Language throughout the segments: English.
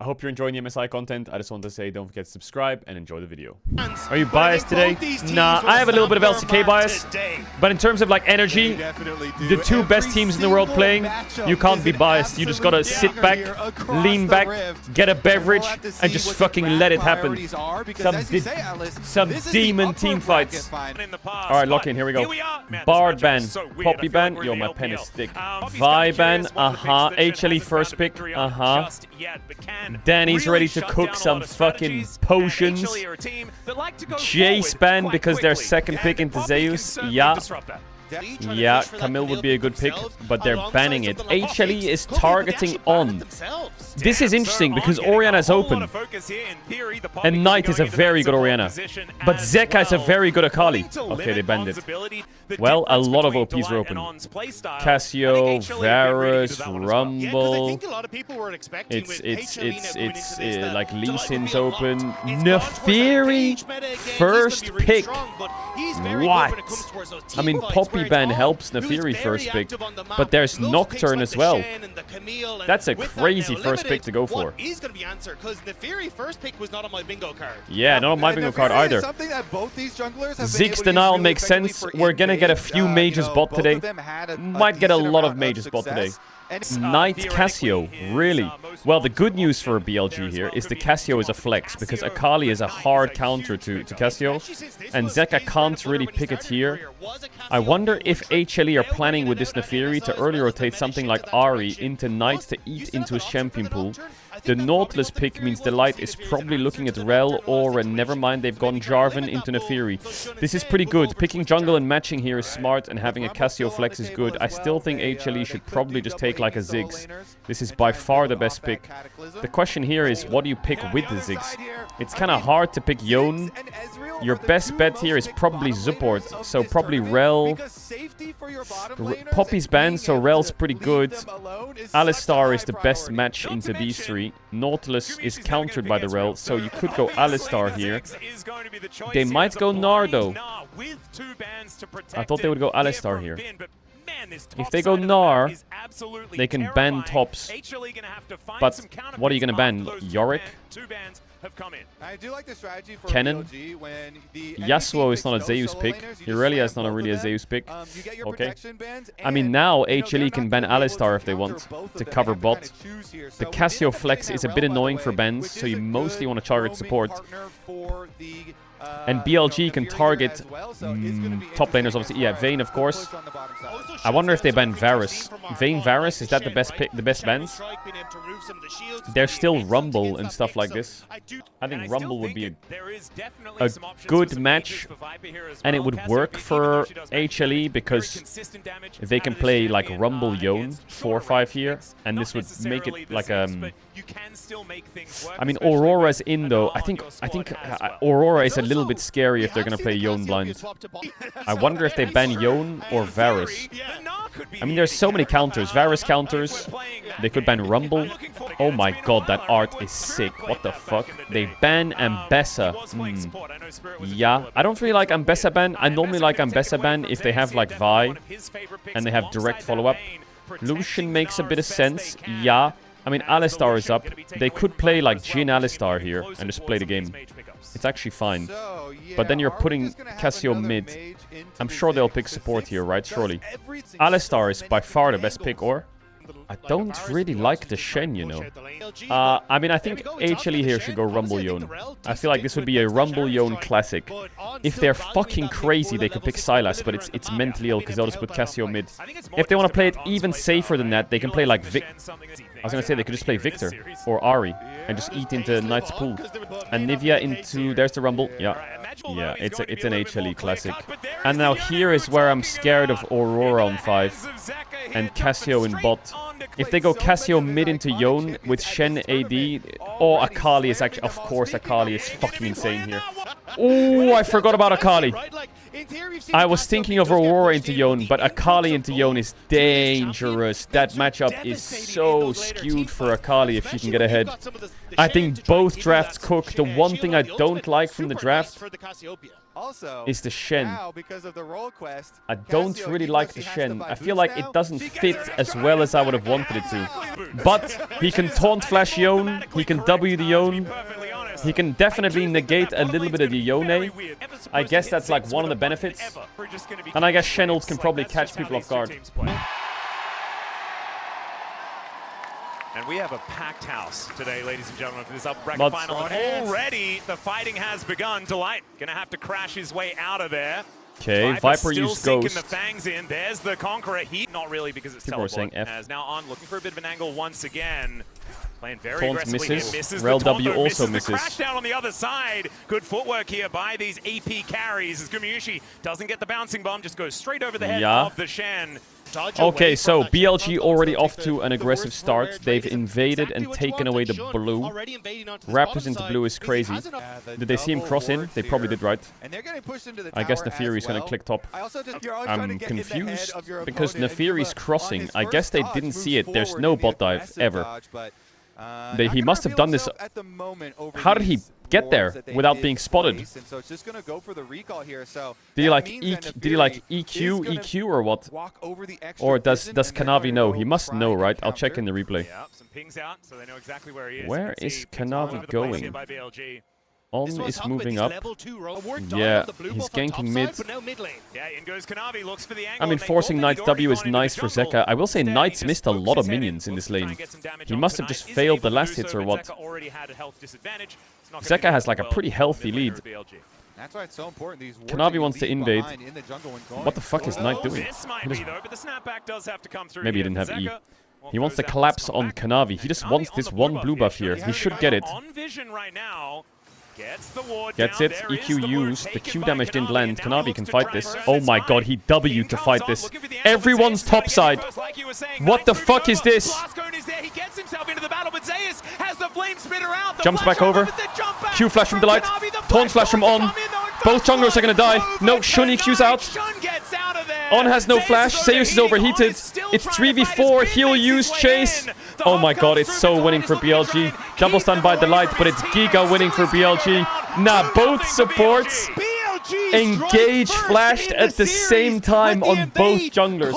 I hope you're enjoying the MSI content. I just want to say don't forget to subscribe and enjoy the video. Are you biased today? Nah, I have a little bit of LCK bias. But in terms of like energy, the two best teams in the world playing, you can't be biased. You just gotta sit back, lean back, get a beverage, and just fucking let it happen. Some demon team fights. Alright, lock in, here we go. Bard ban, Poppy ban, yo, my pen is thick. Vi ban, HLE first pick, Danny's ready to cook some fucking potions. Jace ban because they're second pick into Zeus. Yeah, Camille would be a good pick, but they're banning it. HLE is targeting on. This is interesting because Orianna is open. And Knight is a very good Orianna. But Zeka is a very good Akali. Okay, they banned it. Well, a lot of OPs are open. Cassio, Varus, Rumble. It's like Lee Sin's open. Neferi, first pick. What? I mean, Poppy ban helps Neferi first pick, but there's Nocturne as well. That's a crazy first pick to go for. Yeah, not on my bingo card either. Ziggs denial makes sense. We're gonna get a few mages bot today. Might get a lot of mages bot today. Knight Cassio, really? Well, the good news for BLG here is the Cassio is a flex, because Akali is a hard counter to Cassio, and Zeka can't really pick it here. I wonder if HLE are planning with this Neferi to early rotate something like Ahri into Knight to eat into his champion pool. The Nautilus pick means the Light is probably looking at Rel, or never mind, they've gone Jarvan into Neferi. This is pretty good. Picking jungle and matching here is smart, and having a Cassio flex is good. I still think HLE should probably just take like a Ziggs. This is by far the best pick. The question here is, what do you pick with the Ziggs? It's kind of hard to pick Yone. Your best bet here is probably support, so probably Rel. Poppy's banned, so Rel's pretty good. Alistar is the best match into these three. Nautilus is countered by the Rel, so you could go Alistar here. They might go Gnar though. I thought they would go Alistar here. If they go Gnar, they can ban tops. But what are you going to ban? Yorick? Kennen? Yasuo is not a Zeus pick. Irelia is not really a Zeus pick. Okay. I mean, now HLE can ban Alistar if they want to cover bot. The Cassio flex is a bit annoying for bans, so you mostly want to target support. And BLG can target top laners, obviously. Yeah, Vayne, of course. I wonder if they ban Varus. Vayne Varus, is that the best pick, the best bans? There's still Rumble and stuff like this. I think Rumble would be a good match, and it would work for HLE because they can play like Rumble Yone 4-5 here, and this would make it like I mean, Aurora's in though. I think Aurora is a little bit scary if they're gonna play Yone blind. I wonder if they ban Yone or Varus. I mean, there's so many counters. Varus counters. They could ban Rumble. Oh my god, that art is sick. What the fuck? They ban Ambessa. Yeah, I don't really like Ambessa ban. I normally like Ambessa ban if they have like Vi and they have direct follow-up. Lucian makes a bit of sense. Yeah. I mean, Alistar is up. They could play like Jhin Alistar here and just play the game. It's actually fine. But then you're putting Cassio mid. I'm sure they'll pick support here, right? Surely. Alistar is by far the best pick, or? I don't really like the Shen, you know. I mean, I think HLE here should go Rumble Yone. I feel like this would be a Rumble Yone classic. If they're fucking crazy, they could pick Sylas, but it's mentally ill because they'll just put Cassio mid. If they want to play it even safer than that, they can play like Vic. I was going to say they could just play Victor or Ahri and just eat into Knight's pool. And Nivea into... There's the Rumble. Yeah. Yeah, it's an HLE classic. And now here is where I'm scared of Aurora on 5 and Cassio in bot. If they go Cassio mid into Yone with Shen AD, oh, Akali is actually... Of course, Akali is fucking insane here. Oh, I forgot about Akali. I was thinking of Aurora into Yone, but Akali into Yone is dangerous. That matchup is so skewed for Akali if she can get ahead. I think both drafts cook. The one thing I don't like from the draft is the Shen. I don't really like the Shen. I feel like it doesn't fit as well as I would have wanted it to. But he can taunt flash Yone. He can W the Yone. He can definitely negate a little bit of the Yone. I guess that's like one of the benefits. And I guess Shen ult can probably catch people off guard. And we have a packed house today, ladies and gentlemen, for this upper bracket final. Already, the fighting has begun. Delight gonna have to crash his way out of there. Okay, Viper used Ghost. The fangs in. There's the Conqueror. He not really because it's teleport. As now on looking for a bit of an angle once again. Playing very aggressively. Misses. Rel W also misses. The crash down on the other side. Good footwork here by these AP carries as Gumayusi doesn't get the bouncing bomb, just goes straight over the head of the Shen. Okay, so BLG already off to an aggressive start. They've invaded and taken away the blue. Raptors into blue is crazy. Did they see him cross in? They probably did, right? I guess Nefiri's gonna click top. I'm confused because Nefiri's crossing. I guess they didn't see it. There's no bot dive ever. He must have done this. How did he get there without being spotted? Did he like EQ or what? Or does Kanavi know? He must know, right? I'll check in the replay. Where is Kanavi going? On is moving up. Yeah, he's ganking mid. I mean, forcing Knight's W is nice for Zeka. I will say Knight's missed a lot of minions in this lane. He must have just failed the last hits or what. Zeka has like a pretty healthy lead. Kanavi wants to invade. What the fuck is Knight doing? Maybe he didn't have E. He wants to collapse on Kanavi. He just wants this one blue buff here. He should get it. Gets it. EQ used. The Q damage didn't land. Kanavi can fight this. Oh my god, he W'd to fight this. Everyone's topside. What the fuck is this? Jumps back over. Q flash from Delight. Taunt flash from On. Both junglers are gonna die. No, Shun EQ's out. On has no flash. Zeus is overheated. It's 3v4. Heal use chase. Oh my god, it's so winning for BLG. Double stun by Delight, but it's Giga winning for BLG. Nah, both supports engage flashed at the same time on both junglers.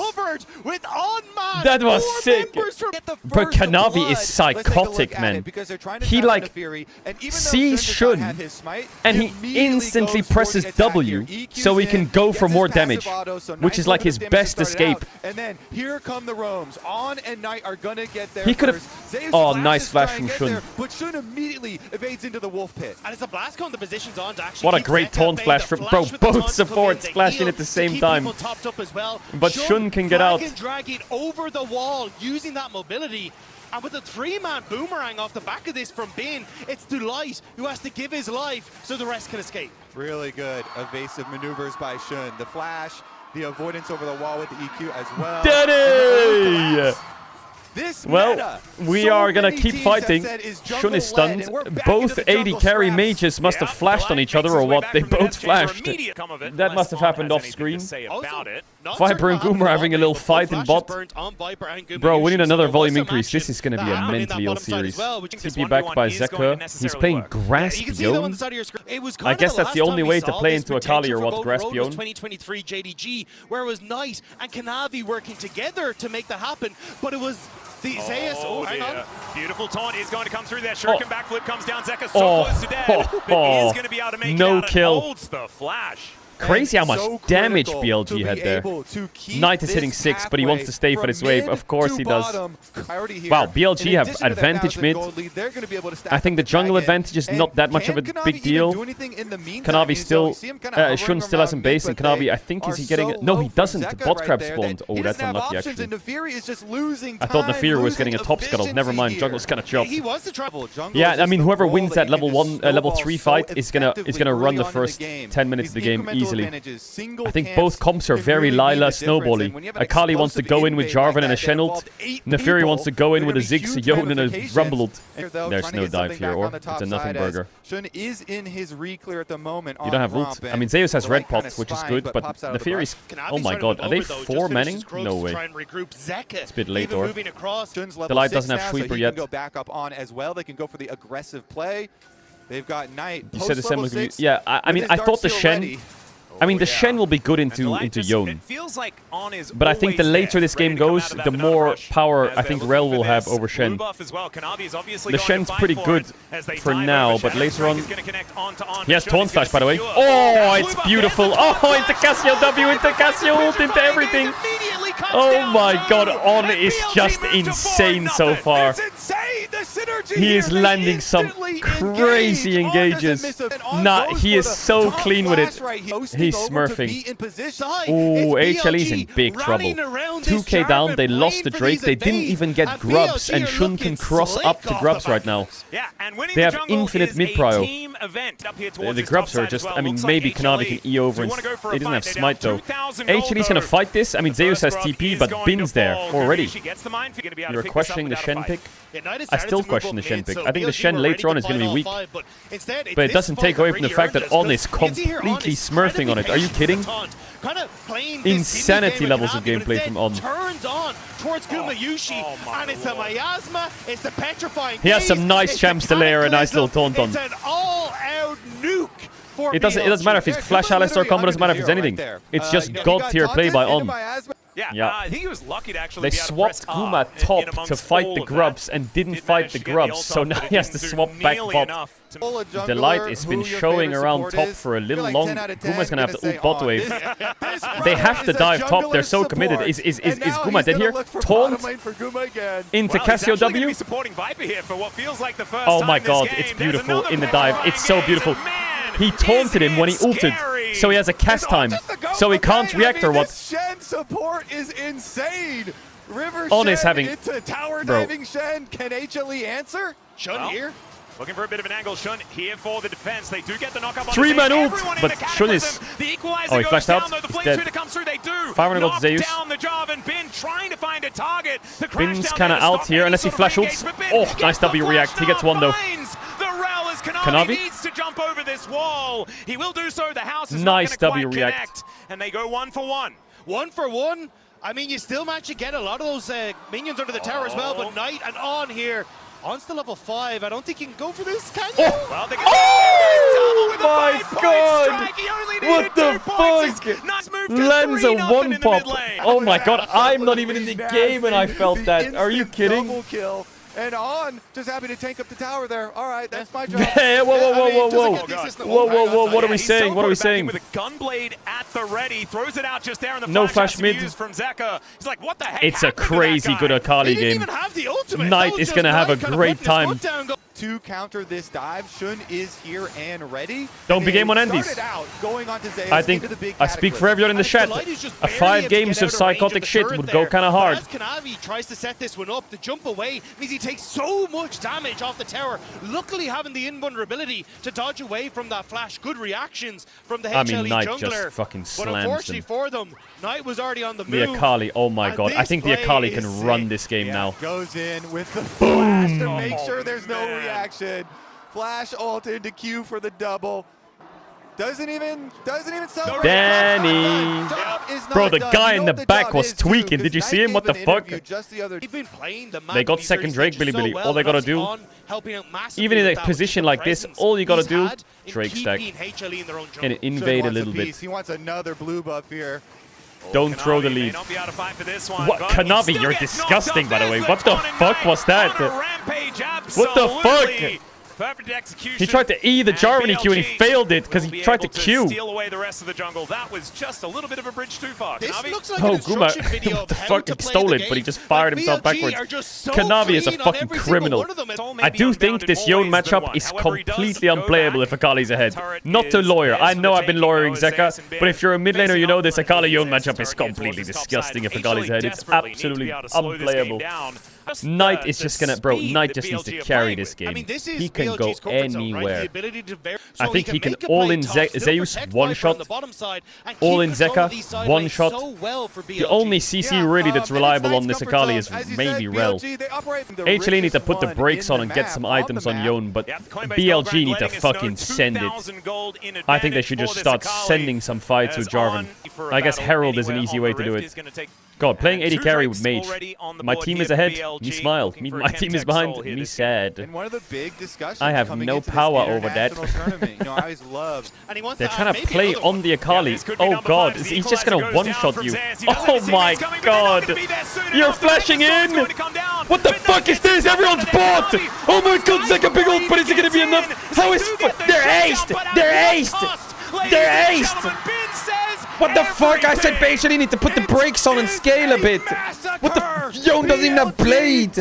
That was sick. But Kanavi is psychotic, man. He like sees Shun and he instantly presses W so he can go for more damage, which is like his best escape. He could have. Oh, nice flash from Shun. But Shun immediately evades into the wolf pit. And it's a blast cone. The position's on to actually. What a great taunt flash from bro. Both supports flashing at the same time. But Shun can get out. Drag it over the wall using that mobility. And with a 3-man boomerang off the back of this from Bin, it's Delight who has to give his life so the rest can escape. Really good evasive maneuvers by Shun. The flash, the avoidance over the wall with the EQ as well. Daddy! Well, we are gonna keep fighting. Shun is stunned. Both AD carry mages must have flashed on each other or what? They both flashed. That must have happened off screen. Viper and Goomer having a little fight in bot. Bro, we need another volume increase. This is gonna be a mentally ill series. TP backed by Zeka. He's playing Grasp Yone. I guess that's the only way to play into Akali or what? Grasp Yone. 2023 JDG, where it was Knight and Kanavi working together to make that happen, but it was the Zeus. Hang on. Beautiful taunt is going to come through there. Shuriken backflip comes down. Zeka so close to death, but is going to be able to make it out. Kill. Holds the flash. Crazy how much damage BLG had there. Knight is hitting 6, but he wants to stay for this wave. Of course he does. Wow, BLG have advantage mid. I think the jungle advantage is not that much of a big deal. Kanavi still... Shun still hasn't base, and Kanavi, I think, is he getting... No, he doesn't. Bot crab spawned. Oh, that's unlucky, actually. I thought Nefiri was getting a top scuttle. Never mind, jungle's kind of chopped. Yeah, I mean, whoever wins that level 3 fight is gonna run the first 10 minutes of the game easy. easily. I think both comps are very Lila snowbally. Akali wants to go in with Jarvan and a Shen ult. Neferi wants to go in with a Ziggs, a Yone, and a Rumble ult. There's no dive here, or it's a nothing burger. Shun is in his re-clear at the moment. You don't have ult. I mean, Zeus has red pot, which is good, but Neferi's... Oh my god, are they 4 manning? No way. It's a bit late, or... The light doesn't have sweeper yet. Go back up on as well. They can go for the aggressive play. They've got Knight. You said the Shen was... Yeah, I mean, I thought the Shen... I mean, the Shen will be good into Yone. But I think the later this game goes, the more power I think Rel will have over Shen. The Shen's pretty good for now, but later on... He has Taunt Flash, by the way. Oh, it's beautiful. Oh, into Cassio W, into Cassio ult, into everything. Oh my god, On is just insane so far. He is landing some crazy engages. Nah, he is so clean with it. He's smurfing. Ooh, HLE's in big trouble. 2k down, they lost the Drake. They didn't even get Grubs, and Shun can cross up to Grubs right now. They have infinite mid-prio. The Grubs are just, I mean, maybe Kanavi can E over, and he doesn't have Smite though. HLE's gonna fight this. I mean, Zeus has TP, but Bin's there already. You're questioning the Shen pick? I still question the Shen pick. I think the Shen later on is going to be weak. But it doesn't take away from the fact that On is completely smurfing on it. Are you kidding? Insanity levels of gameplay from On. He has some nice champs to layer a nice little taunt on. It doesn't matter if it's Flash Alistar combo, doesn't matter if it's anything. It's just god tier play by On. Yeah, I think he was lucky to actually they swapped Guma top to fight the Grubs and didn't fight the Grubs, so now he has to swap back bot. The light has been showing around top for a little long. Guma's gonna have to ult bot wave. They have to dive top, they're so committed. Is Guma dead here? Taunt into Cassio W. Oh my god, it's beautiful in the dive. It's so beautiful. He taunted him when he ulted, so he has a cast time, so he can't react or what? Shen support is insane. River On is having into tower diving Shen. Can HLE answer? Shun here. Looking for a bit of an angle. Shun here for the defense. They do get the knockup on 3-man ult, but Shun is... Oh, he flashed out. He's dead. 500 gold to Zeus. Bin's kind of out here, unless he flash ults. Oh, nice W react. He gets one though. Kanavi needs to jump over this wall. He will do so. The house is nice W react. And they go 1 for 1. 1 for 1. I mean, you still manage to get a lot of those minions under the tower as well, but Knight and On here. On's to level 5. I don't think you can go for this, can you? Well, they oh my god! What the fuck? Nice move Lands a 1-pop. Oh my god, I'm not even in the game and I felt that. Are you kidding? Double kill. And On just happy to tank up the tower there. All right, that's my job. Whoa, what are we saying? What are we saying? With a gunblade at the ready, throws it out just there in the no flash mid from Zeka. He's like, what the heck? It's a crazy good Akali game. Knight is gonna have a great time. To counter this dive, Shun is here and ready. Don't be game on Andes. I think I speak for everyone in the chat. A 5 games of psychotic shit would go kind of hard. As Kanavi tries to set this one up, the jump away means he takes so much damage off the tower. Luckily having the invulnerability to dodge away from that flash. Good reactions from the HLE Knight jungler. just fucking slams but unfortunately for them, Knight was already on the move. The Akali, oh my god. I think the Akali can run this game now. Goes in with the flash to make sure there's no reaction. Flash ult into Q for the double. Doesn't even celebrate. Danny. Bro, the guy in the back was tweaking. Did you see him? What the fuck? They got second Drake, Billy. All they gotta do, even in a position like this, all you gotta do, Drake stack. And invade a little bit. He wants another blue buff here. Don't throw the lead. What? Kanavi, you're disgusting, by the way. What the fuck was that? What the fuck? Perfect execution. He tried to E the Jarvan EQ and he failed it because he tried to Q. Steal away the rest of the jungle. That was just a little bit of a bridge too far. This looks like oh, Guma, what the fuck? He stole it, but he just fired himself backwards. Kanavi is a fucking criminal. I do think this Yone matchup is completely unplayable if Akali's ahead. Not to lawyer. I know I've been lawyering Zeka, but if you're a mid laner, you know this Akali Yone matchup is completely disgusting if Akali's ahead. It's absolutely unplayable. Knight is just gonna, bro. Knight just needs to carry this game. I mean, this is He can go BLG's comfort zone, right? anywhere. The ability to I think he can make a all play in tough, still Zeus protect one Viper shot, on the bottom side, and all keep in control Zeka of these side one lanes shot. so well for The BLG. only CC really that's reliable on this Knight's Akali comfort is zone. As you maybe said, Rel. BLG, they operate in the HLE need to richest put the one brakes in on the and get map, some on items the on map. Yone, but Yep, Coinbase BLG Gold need to letting us fucking know send it. 2,000 gold in I think they should advantage just for start this Akali. sending some fights with As Jarvan. on for a I guess battle Herald is an anywhere easy on way the to do Rift it. is gonna take- God, playing And AD carry Drakes with Mage. already on the My board team here is for ahead. BLG, Me smile. looking for a My team is Chemtech behind. soul here Me this game. sad. And one of the big discussions I have coming no into this power over that. international tournament, you know, I always love. And he wants They're to trying add to maybe play another on one. the Akali. This could be Oh number god, five. he's The just gonna equalizer goes one-shot down you. from Zayas. He doesn't have Oh his my teammates coming, but they're not god. gonna be there soon You're enough. The flashing Nexus in. going to come down. What the But fuck is this? Everyone's bought. Oh my god, Zeka big ult, but is it gonna be enough? How is they're aced? They're aced. They're aced. What the fuck? I said basically need to put the brakes on and scale a bit. What the? Yone doesn't even have blade.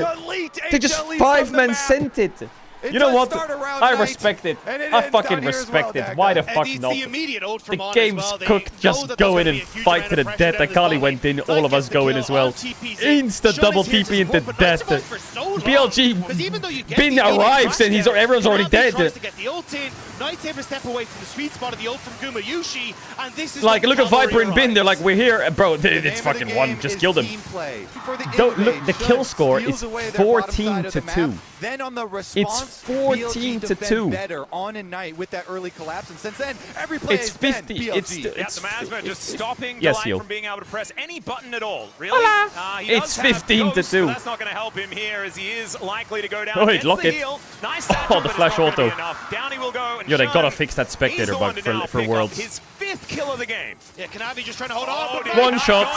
They just 5-man sent it. You know what? I respect it. I fucking respect it. Why the fuck not? The game's cooked. Just go in and fight to the death. Akali went in. All of us go in as well. Insta double TP into death. BLG Bin arrives and everyone's already dead. Knight's able to step away from the sweet spot of the ult from Gumayushi, and this is like, look at Viper and Bin. They're like, we're here, bro. It's fucking one. Just kill them. Don't look. The kill score is 14-2. Then on the response, it's 14-2. Better on and night with that early collapse, and since then every play it's has 50. been BLG. It's the Masma just stopping yes, Delight Yo. from being able to press any button at all. Really? Hola. It's 15-2. That's not going to help him here, as he is likely to go down. Oh, wait, lock it. Nice Oh, the flash auto. Down he will go. Yo, they gotta fix that spectator bug for Worlds. His 5th kill of the game. Yeah, Kanavi just trying to hold on. One shot.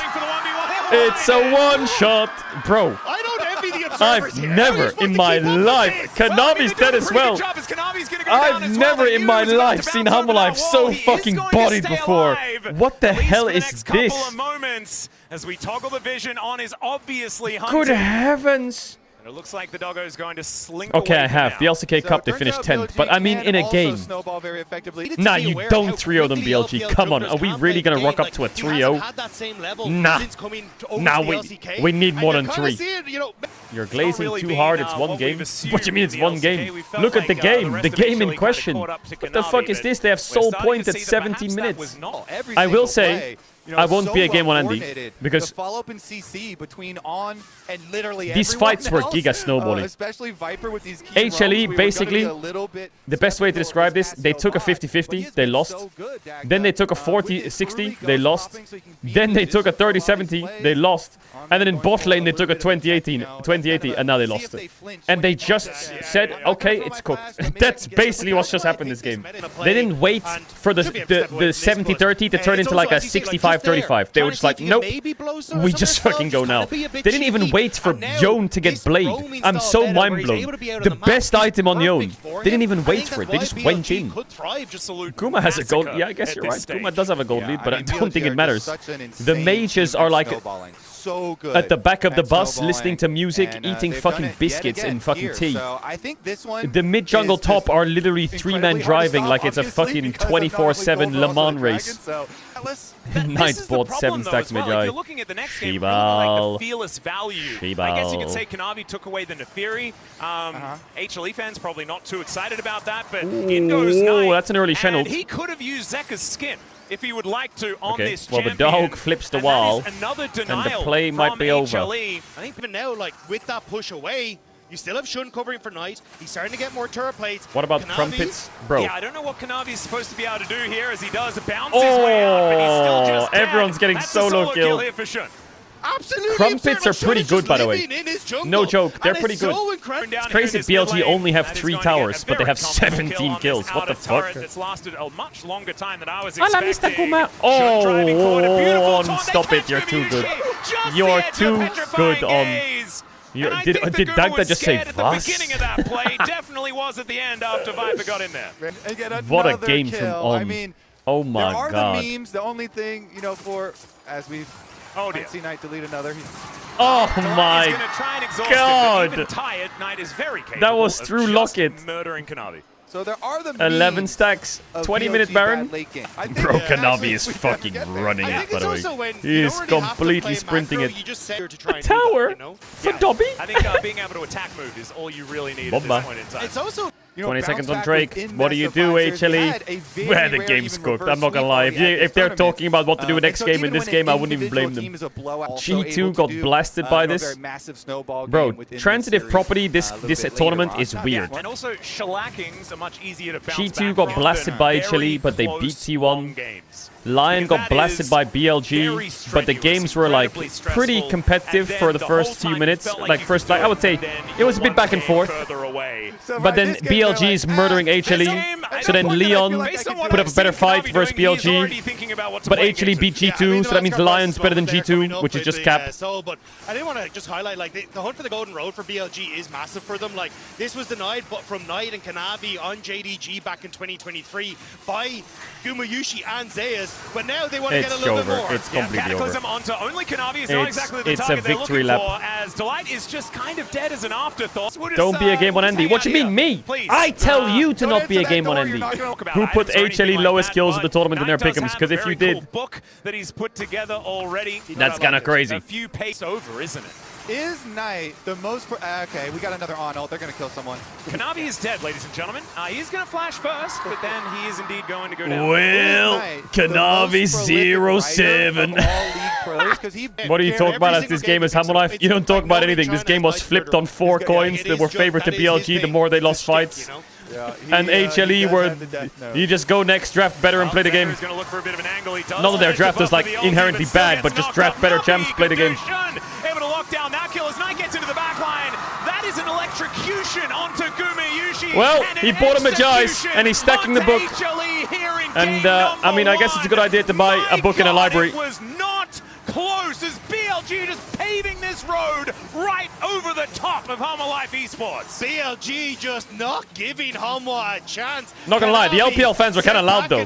It's a one shot, bro. I don't envy the observers I've here. never in my life. Kanavi's dead as well. I've never in my life seen Humble Life so fucking bodied before. What the hell is this? As we toggle the vision on is obviously Good heavens. It looks like the doggo is going to slink Okay, away I have. now. The LCK Cup, they finished 10th. But I mean, in a game. Nah, you don't 3-0 them, BLG. Come on, are we really going to rock up to a 3-0? Nah. Nah, we need more than 3. You're glazing too hard, it's one game. What do you mean it's one game? Look at the game. The game in question. What the fuck is this? They have soul point at 17 minutes. I will say, I won't be a game 1 Andy because these fights were giga snowballing. HLE, basically, the best way to describe this, they took a 50-50, they lost. Then they took a 40-60, they lost. Then they took a 30-70, they lost. And then in bot lane, they took a 20-80, and now they lost it. And they just said, okay, it's cooked. That's basically what's just happened this game. They didn't wait for the 70-30 to turn into like a 65-35. They were just like, nope, we just fucking go now. They didn't even wait for Yone to get Blade. I'm so mind blown. The best item on Yone. They didn't even wait for it. They just went in. Guma has a gold. Yeah, I guess you're right. Guma does have a gold lead, but I don't think it matters. The mages are like at the back of the bus, listening to music, eating fucking biscuits and fucking tea. The mid-jungle top are literally 3-man driving like it's a fucking 24/7 Le Mans race. Knight bought 7 stacks mid-eye. Shibal. I guess you could say Kanavi took away the Nefiri. HLE fans probably not too excited about that, but in goes Knight. That's an early Shenald. And he could have used Zeka's skin if he would like to on this well, champion. the dog flips the wall, and the play might be over. I think even now, like, with that push away, you still have Shun covering for Knight. He's starting to get more turret plates. What about Crumpets? Bro. Yeah, I don't know what Kanavi's supposed to be able to do here as he does bounce his way out, but he's still just dead. Everyone's getting solo kill here for Shun. Absolutely. Crumpets are pretty good, by the way. No joke, they're pretty good. It's crazy BLG only have 3 towers, but they have 17 kills. What the fuck? It's lasted a much longer time than I was Hola, Mr. Kuma. Oh, stop it. You're too good. You're too good on... Did Dagda just say Vas? The beginning of that play definitely was at the end after Viper got in there. What a game from On. I mean, oh my god. There are the memes. The only thing, you know, for as we've see Knight delete another. Oh my god. Even tired, Knight is very capable that was through of Locket. murdering Kanavi. So there are the 11 stacks, 20-minute Baron. Bro, Kanavi is fucking running it, by the way. He is completely sprinting it. A tower for Dobby? I think being able to attack move is all you really need at this point in time. It's also 20 seconds on Drake. What do you do, HLE? Where the game's cooked. I'm not gonna lie. If they're talking about what to do next game in this game, I wouldn't even blame them. G2 got blasted by this. Bro, transitive property this tournament is weird. And also, shellackings are much easier to bounce G2 back got from blasted than by very HLE, but they beat close, T1. long games. Lion Because got that blasted is by very BLG, but the strenuous, games were like incredibly pretty stressful, competitive and for then the the first whole few time minutes. you felt Like you first, could like I would say, do it was a bit one back and game forth. further away. But then BLG is murdering HLE, so then Leon put up a better fight versus BLG. But HLE beat G2, so that means Lion's better than G2, which is just cap. But I didn't want to just highlight, like, the hunt for the golden road for BLG is massive for them. Like, this was denied from Knight and Kanavi on JDG back in 2023 by Gumayushi and Zayas, but now they want to get a little bit more. It's completely over. Cataclysm onto only Kanavi is not exactly the It's a target they're victory looking lap. for, as Delight is just kind of dead as an afterthought. Don't be a game on Andy. What you mean, me? Please. I tell you to Don't not be a answer game that on door, Andy. you're not gonna talk about Who items put or anything HLE like lowest that, kills of the but tournament in their Knight does pick'ems? have Because a if you very did, cool book that he's put together already. that's kind of crazy. A few pace over, isn't it? Is Knight the most... okay, we got another on ult. They're going to kill someone. Kanavi is dead, ladies and gentlemen. He's going to flash first, but then he is indeed going to go down. Well, Kanavi 07. What are you talking about as this game is Hammer Life? You don't talk about anything. This game was flipped on 4 coins that were favored to BLG the more they lost fights. And HLE were... You just go next, draft better, and play the game. Not that their draft is like inherently bad, but just draft better champs, play the game. Able to lock down that kill as Knight gets into the back line. That is an electrocution onto Gumayushi. Well, he bought him a Jize, and he's stacking the book. And, I mean, I guess it's a good idea to buy a book in a library. It was not close as BLG just paving this road right over the top of Hammer Life Esports. BLG just not giving Hanwha a chance. Not gonna lie, the LPL fans were kind of loud though.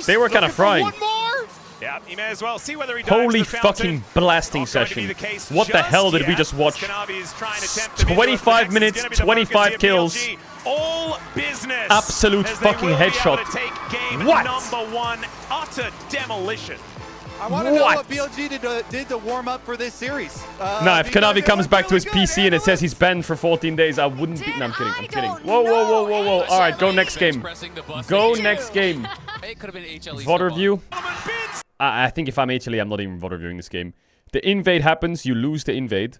They were kind of frying. One more. Yeah, he may as well see whether he Holy fucking blasting session. What the hell did we just watch? 25 minutes, 25 kills. All business. Absolute fucking headshot. What? Number 1, utter demolition. I want to know what BLG did to warm up for this series. Nah, if Kanavi comes back to his PC and it says he's banned for 14 days, I wouldn't be... No, I'm kidding, I'm kidding. Whoa, whoa, whoa, whoa, whoa. Alright, go next game. Go next game. VOD review. I think if I'm HLE, I'm not even VOD reviewing this game. The invade happens, you lose the invade.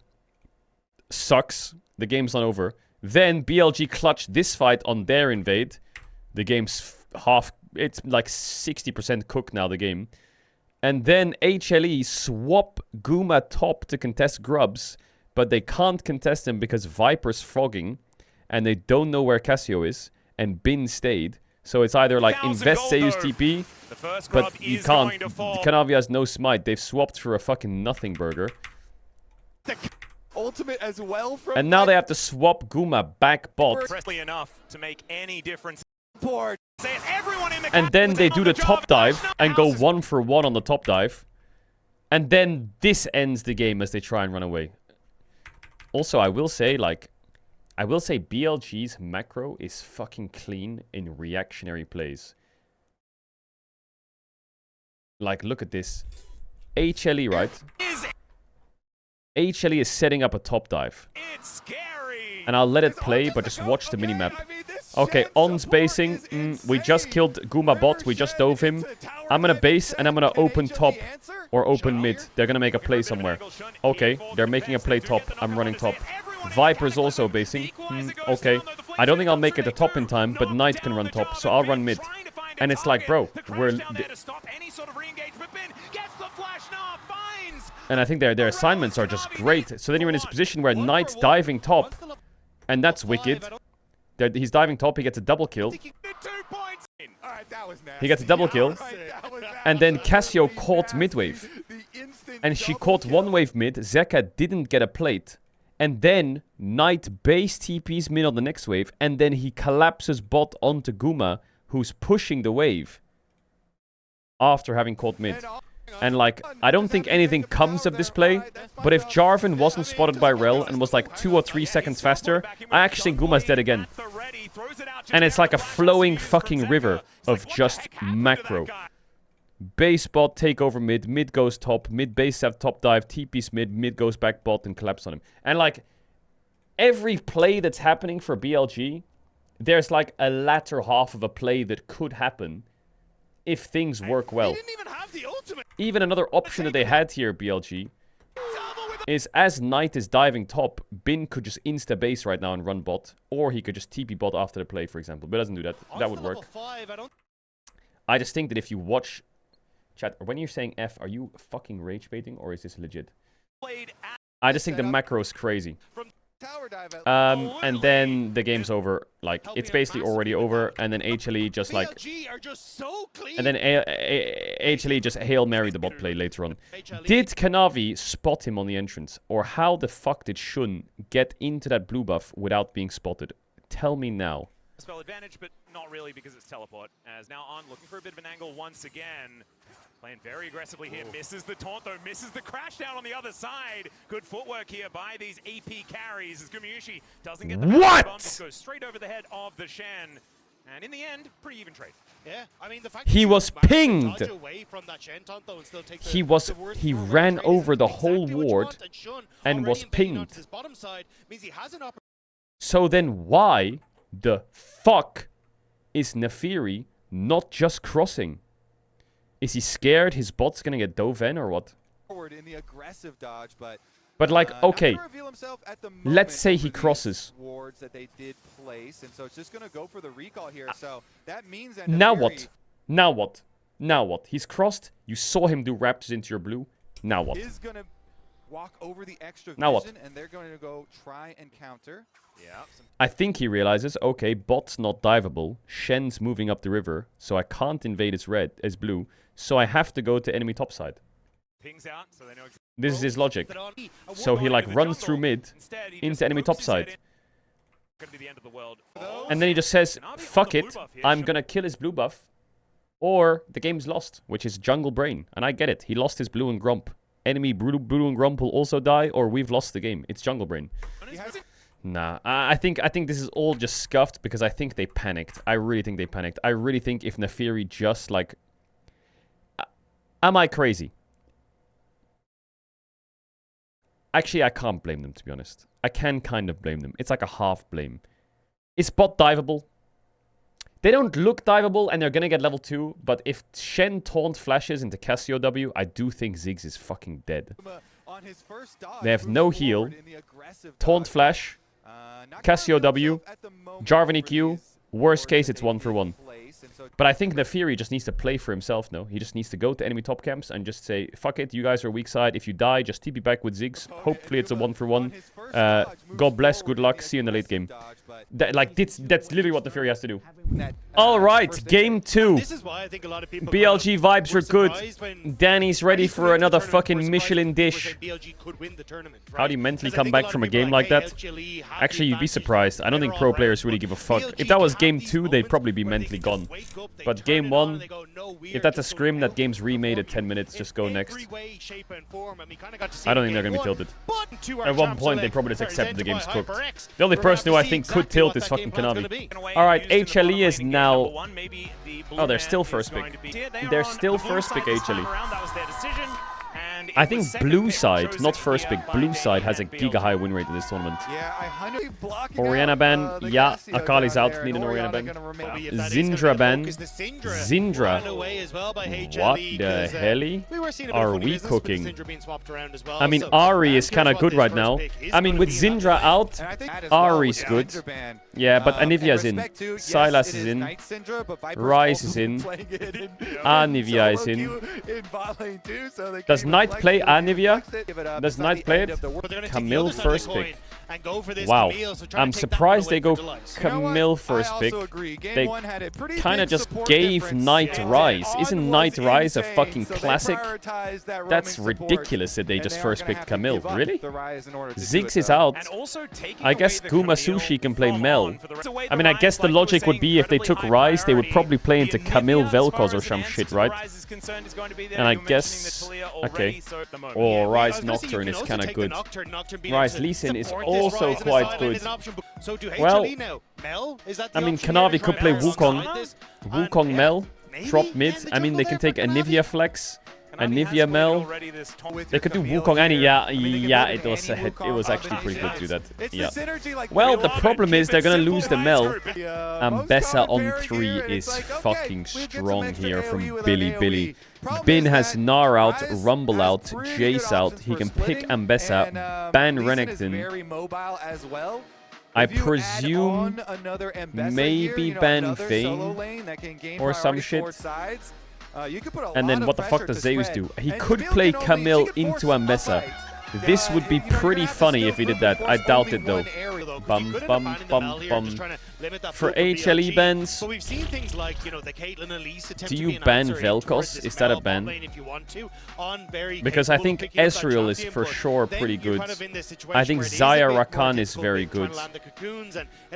Sucks. The game's not over. Then BLG clutched this fight on their invade. The game's half... It's like 60% cooked now, the game. And then HLE swap Guma top to contest Grubs, but they can't contest him because Viper's frogging, and they don't know where Cassio is, and Bin stayed. So it's either like invest Seiyu's TP, but you can't. Kanavi has no smite. They've swapped for a fucking nothing burger. Ultimate as well from and now they have to swap Guma back bot. Enough to make any difference. And then they do the top dive and go 1-for-1 on the top dive. And then this ends the game as they try and run away. Also, I will say, BLG's macro is fucking clean in reactionary plays. Like, look at this. HLE, right? HLE is setting up a top dive. And I'll let it play, but just watch the minimap. Okay, on spacing. We just killed Guma bot. We just dove him. I'm gonna base and I'm gonna open top or open mid. They're gonna make a play somewhere. Okay, they're making a play top. I'm running top. Viper's also basing. Okay, I don't think I'll make it to top in time, but Knight can run top, so I'll run mid. And it's like, bro, and I think their assignments are just great. So then you're in this position where Knight's diving top, and that's wicked. He's diving top, he gets a double kill. He gets a double kill. And then Cassio caught mid-wave. And she caught one wave mid. Zeka didn't get a plate. And then Knight base TPs mid on the next wave. And then he collapses bot onto Guma, who's pushing the wave after having caught mid. And, like, I don't think anything comes of this play. But if Jarvan wasn't spotted by Rel and was, like, 2 or 3 seconds faster, I actually think Guma's dead again. And it's like a flowing fucking river of just macro. Base bot, take over mid, mid goes top, mid base have top dive, TP's mid, mid goes back bot and collapse on him. And, like, every play that's happening for BLG, there's, like, a latter half of a play that could happen if things work well. Even another option that they had here, BLG, is as Knight is diving top, Bin could just insta-base right now and run bot. Or he could just TP bot after the play, for example. But it doesn't do that. That would work. I just think that if you watch... Chat, when you're saying F, are you fucking rage baiting or is this legit? I just think the macro is crazy. And then the game's over. Like, it's basically already over. And then HLE just like... And then HLE just Hail Mary the bot play later on. Did Kanavi spot him on the entrance? Or how the fuck did Shun get into that blue buff without being spotted? Tell me now. Spell advantage, but not really because it's teleport. As now On looking for a bit of an angle once again. Playing very aggressively here, misses the taunt though, misses the crash down on the other side. Good footwork here by these AP carries as Gumayushi doesn't get the what? Goes straight over the head of the Shen. And in the end, pretty even trade. Yeah, I mean, the fact he was pinged. He ran over the whole ward and was pinged. So then why the fuck is Nefiri not just crossing? Is he scared his bot's gonna get Doven or what? In the aggressive dodge, but like, okay, let's say he crosses. That they did place, and so it's just gonna go for the recall here. So that means that now what? Now what? Now what? He's crossed. You saw him do Raptors into your blue. Now what? Is gonna walk over the extra now what? And they're going to go try and counter. Yeah. I think he realizes, okay, bot's not diveable. Shen's moving up the river, so I can't invade his blue. So I have to go to enemy topside. Out, so this is his logic. So he like runs through mid into enemy topside. And then he just says, fuck it, I'm gonna kill his blue buff. Or the game's lost, which is jungle brain. And I get it, he lost his blue and Grump. Enemy blue and Grump will also die, or we've lost the game. It's jungle brain. Nah, I think this is all just scuffed because I think they panicked. I really think they panicked. I really think if Nefiri just like... Am I crazy? Actually, I can't blame them, to be honest. I can kind of blame them. It's like a half blame. Is bot diveable? They don't look diveable, and they're gonna get level 2, but if Shen taunt flashes into Cassio W, I do think Ziggs is fucking dead. They have no heal. Taunt flash. Cassio W. Jarvan EQ. Worst case, it's 1-for-1. But I think Nefiri just needs to play for himself, no? He just needs to go to enemy top camps and just say, fuck it, you guys are weak side. If you die, just TP back with Ziggs. Hopefully it's a 1-for-1. God bless, good luck, see you in the late game. That's literally what Nefiri has to do. Alright, game 2. BLG vibes are good. Danny's ready for another fucking Michelin dish. How do you mentally come back from a game like that? Actually, you'd be surprised. I don't think pro players really give a fuck. If that was game 2, they'd probably be mentally gone. But game 1, if that's a scrim, that game's remade at 10 minutes, just go next. I don't think they're gonna be tilted. At one point, they probably just accepted the game's cooked. The only person who I think could tilt is fucking Kanavi. Alright, HLE is now... Oh, they're still first pick. They're still first pick, HLE. I think blue side, not first pick, blue side has a giga high win rate in this tournament. Orianna ban, yeah, Akali's out, need an Orianna ban. Zindra ban, Zindra, what the hell are we cooking? I mean, Ahri is kind of good right now. I mean, with Zindra out, Ahri's good. Yeah, but Anivia's in, Sylas is in, Ryze is in, Anivia is in. Does Knight Knight play Anivia? Does Knight play it? Camille first pick. Wow. I'm surprised they go Camille first pick. They kind of just gave Knight Rise. Isn't Knight Rise a fucking classic? That's ridiculous that they just first picked Camille. Really? Ziggs is out. I guess Guma Sushi can play Mel. I mean, I guess the logic would be if they took Rise, they would probably play into Camille Vel'Koz or some shit, right? And I guess... Okay. Oh, Rise Nocturne is kind of good. Rise Lee Sin is also quite good. Well, I mean, Kanavi could play Wukong. Wukong Mel. Drop mid. I mean, they can take Anivia Flex. Anivia Mel. They could do Wukong Annie. Yeah, it was actually pretty good to do that. Yeah. Well, the problem is they're gonna lose the Mel. Ambessa on 3 is fucking strong here from Billy. Bin has Gnar out, Rumble out, Jace out. He can pick Ambessa, ban Renekton. I presume maybe ban Vayne or some shit. And then what the fuck does Zeus do? He could play Camille into Ambessa. This would be pretty funny if he did that. I doubt it though. Bum bum bum bum. For HLE bans, do you ban Vel'Koz? Is that a ban? Because I think Ezreal is for sure pretty good. I think Xayah Rakan is very good.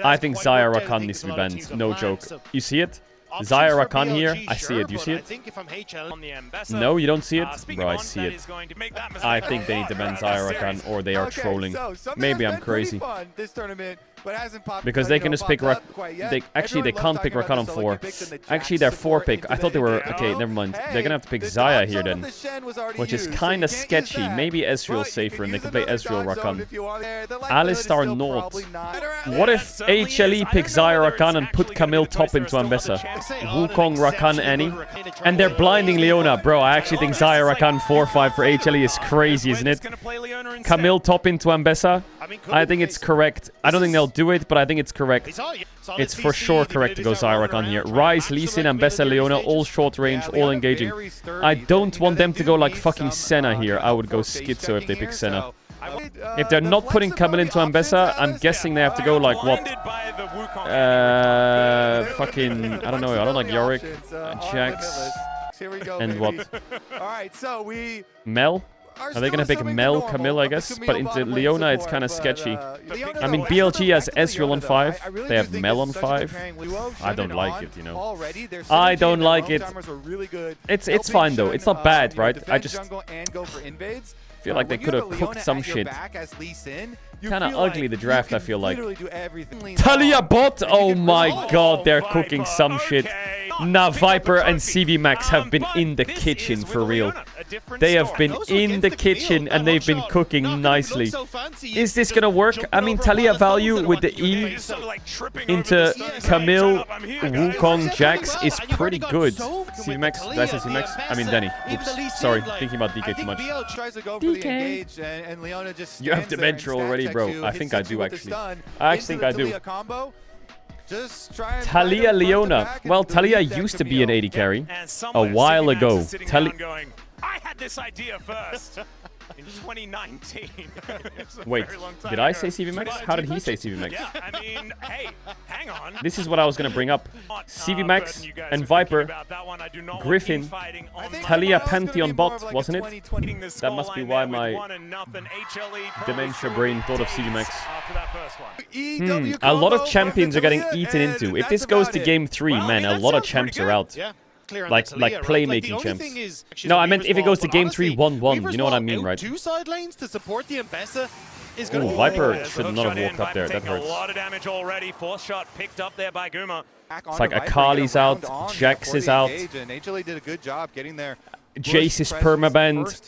I think Xayah Rakan needs to be banned. No joke. You see it? Xayah Rakan here, I see it. You see it? No, you don't see it? Bro, I see it. I think they need to ban Xayah Rakan or they are trolling. Maybe I'm crazy. Because they can just pick actually, they can't pick Rakan on 4. Actually, they're 4 pick. I thought they were... Okay, never mind. They're gonna have to pick Xayah here then. Which is kind of sketchy. Maybe Ezreal's safer and they can play Ezreal Rakan. Alistar Naught. What if HLE picks Xayah Rakan and put Camille top into Ambessa? Wukong Rakan Annie. And they're blinding Leona. Bro, I actually think Xayah Rakan 4-5 for HLE is crazy, isn't it? Camille top into Ambessa. I think it's correct. I don't think they'll do it, but I think it's correct. It's for sure correct to go Xayah Rakan here. Ryze, Lee Sin, Ambessa, Leona, all short range, all engaging. I don't want them to go like fucking Senna here. I would go Schizo if they pick Senna. If they're not putting Camille into Ambessa, I'm guessing they have to go like what? Fucking, I don't know. I don't like Yorick, Jax, and what? Mel? Are they gonna pick Mel, Camille, I guess? But into Leona, it's kind of sketchy. I mean, BLG has Ezreal on 5. They have Mel on 5. I don't like it, you know. I don't like it. It's fine, though. It's not bad, right? I just feel like they could have cooked some shit. Kind of ugly, the draft, I feel like. Talia bot! Oh my god, they're cooking some shit. Nah, Viper and CV Max have been in the kitchen for real. They have been in the kitchen and they've been cooking nicely. Is this gonna work? I mean, Talia value with the E into Camille, Wukong, Jax is pretty good. CV Max? Did I say CV Max? I mean, Danny. Oops. Sorry, thinking about DK too much. DK. You have Dementia already, bro. I think I do, actually. I actually think I do. Talia Leona. Well, Talia used to be an 80 carry a while ago. I had this idea first in 2019. Wait, did I say CV Max? How did he say CV Max? Yeah, I mean, hey, hang on. This is what I was going to bring up. CV Max and Viper, Griffin, Talia Pantheon bot, wasn't it? That must be why my dementia brain thought of CV Max. A lot of champions are getting eaten into. If this goes to game 3, man, a lot of champs are out. Like playmaking champs. No, I meant if it goes to game 3, 1-1. You know what I mean, right? Two side lanes to support the Ambessa is going to... Viper should not have walked up there. That hurts. A lot of damage already. Fourth shot picked up there by Guma. It's like Akali's out, Jax is out. HLE did a good job getting there. Jace is permabanned.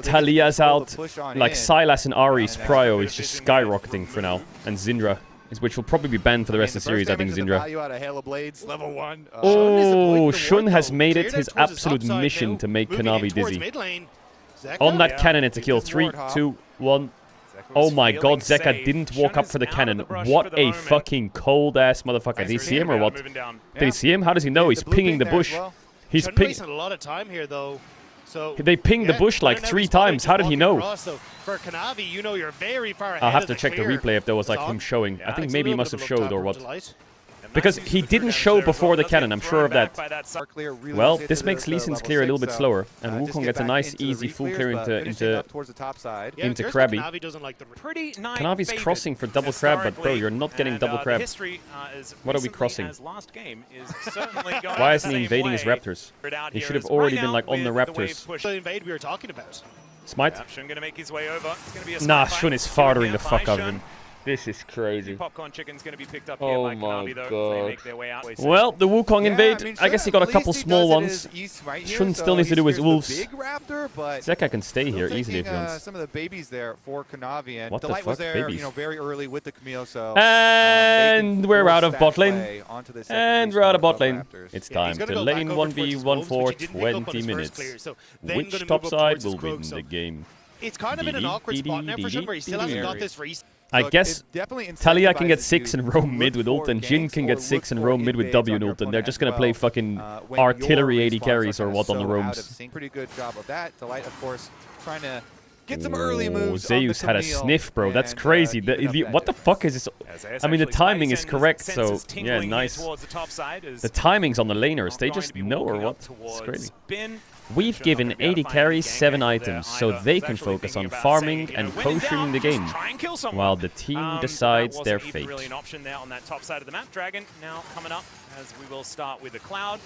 Talia's out. Like Sylas and Ari's prio is just skyrocketing for now. And Syndra, which will probably be banned for the rest of the series, I think, Syndra. Oh, Shun has made it his absolute mission to make Kanavi dizzy. On that cannon, it's a kill. 3, 2, 1. Oh my god, Zeka didn't walk up for the cannon. What a fucking cold-ass motherfucker. Did he see him or what? Did he see him? How does he know? He's pinging the bush. He's wasting a lot of time here, though. So They pinged the bush like 3 times. How did he know? So for Kanavi, you know you're very far ahead. I'll have of to the check the clear. replay if there was like him showing. I think maybe he must have showed or what. And Because nice he use of the didn't third show down before zone. the Does cannon, get I'm sure of thrown back that. by that side. Well, this makes Lee Sin's clear a little bit slower. And just Wukong get gets a back nice, into the easy full reclears, clear but finishing into up towards the top side. Yeah, into here's Krabby. what Kanavi doesn't like the Pretty nice Kanavi's favored crossing for double crab, but bro, you're not getting and, double the crab. history, as What are we recently crossing? as last game is certainly going Why the isn't he same invading his way. Raptors? Out He here should have is already right been now like on the with Raptors. wave push. the invade we were talking about. Smite? Shun gonna make his way over. It's gonna be a Nah, smart fight. Shun is Here fartering again the fuck by out of Shun. him. This is crazy. Popcorn chicken's gonna be picked up here Oh by my Kanavi though. As they God. make their way out. Well, the Wukong invade. I guess he got a couple small ones. Shun Shun still needs to do his wolves. Big raptor, but Zeka can stay here still easily if he taking, wants. some of the babies there for Kanavi, and What the Delight was fuck, there, babies? you know, very early with the Camille, so And they can we're force out of that bot lane. play onto the second And we're out of respawn bot from lane. Raptors. It's Yeah, he's time gonna to go back lane over towards his wolves, 1v1 for which he didn't pick up on 20 his first minutes. clear, so then Which gonna top move up side towards his will win Krug, so the game? It's kind of in an awkward spot now for Shun where he still hasn't got this reset. I Look, guess it definitely Talia can get incentivizes 6 you and to roam mid look with ult, for and Jin ganks can or get look 6 and for roam mid with invades W on and your ult, and they're opponent just as gonna play well. fucking When your artillery 80 respawns carries are or kinda what on the so out roams. of sync. Pretty good job of that. Delight, of course, trying to get some early moves. on the Zeus had a Camille sniff, bro. That's and, crazy. even up that What the difference. fuck is this? I mean, the timing is correct, so Senses yeah, tingling here nice. towards the top side as The timing's on the laners. They going just to be know or walking what? up It's towards crazy. Bin. We've Shun given not gonna be able 80 to find any carries gank 7 angle there items, so either. they He's can actually focus thinking on about farming saying, you and know, when in posturing doubt, the game, just try and kill someone. while the team That decides their wasn't even fate. really an option there on that top side of the map. Dragon now coming up as we will start with the Cloud.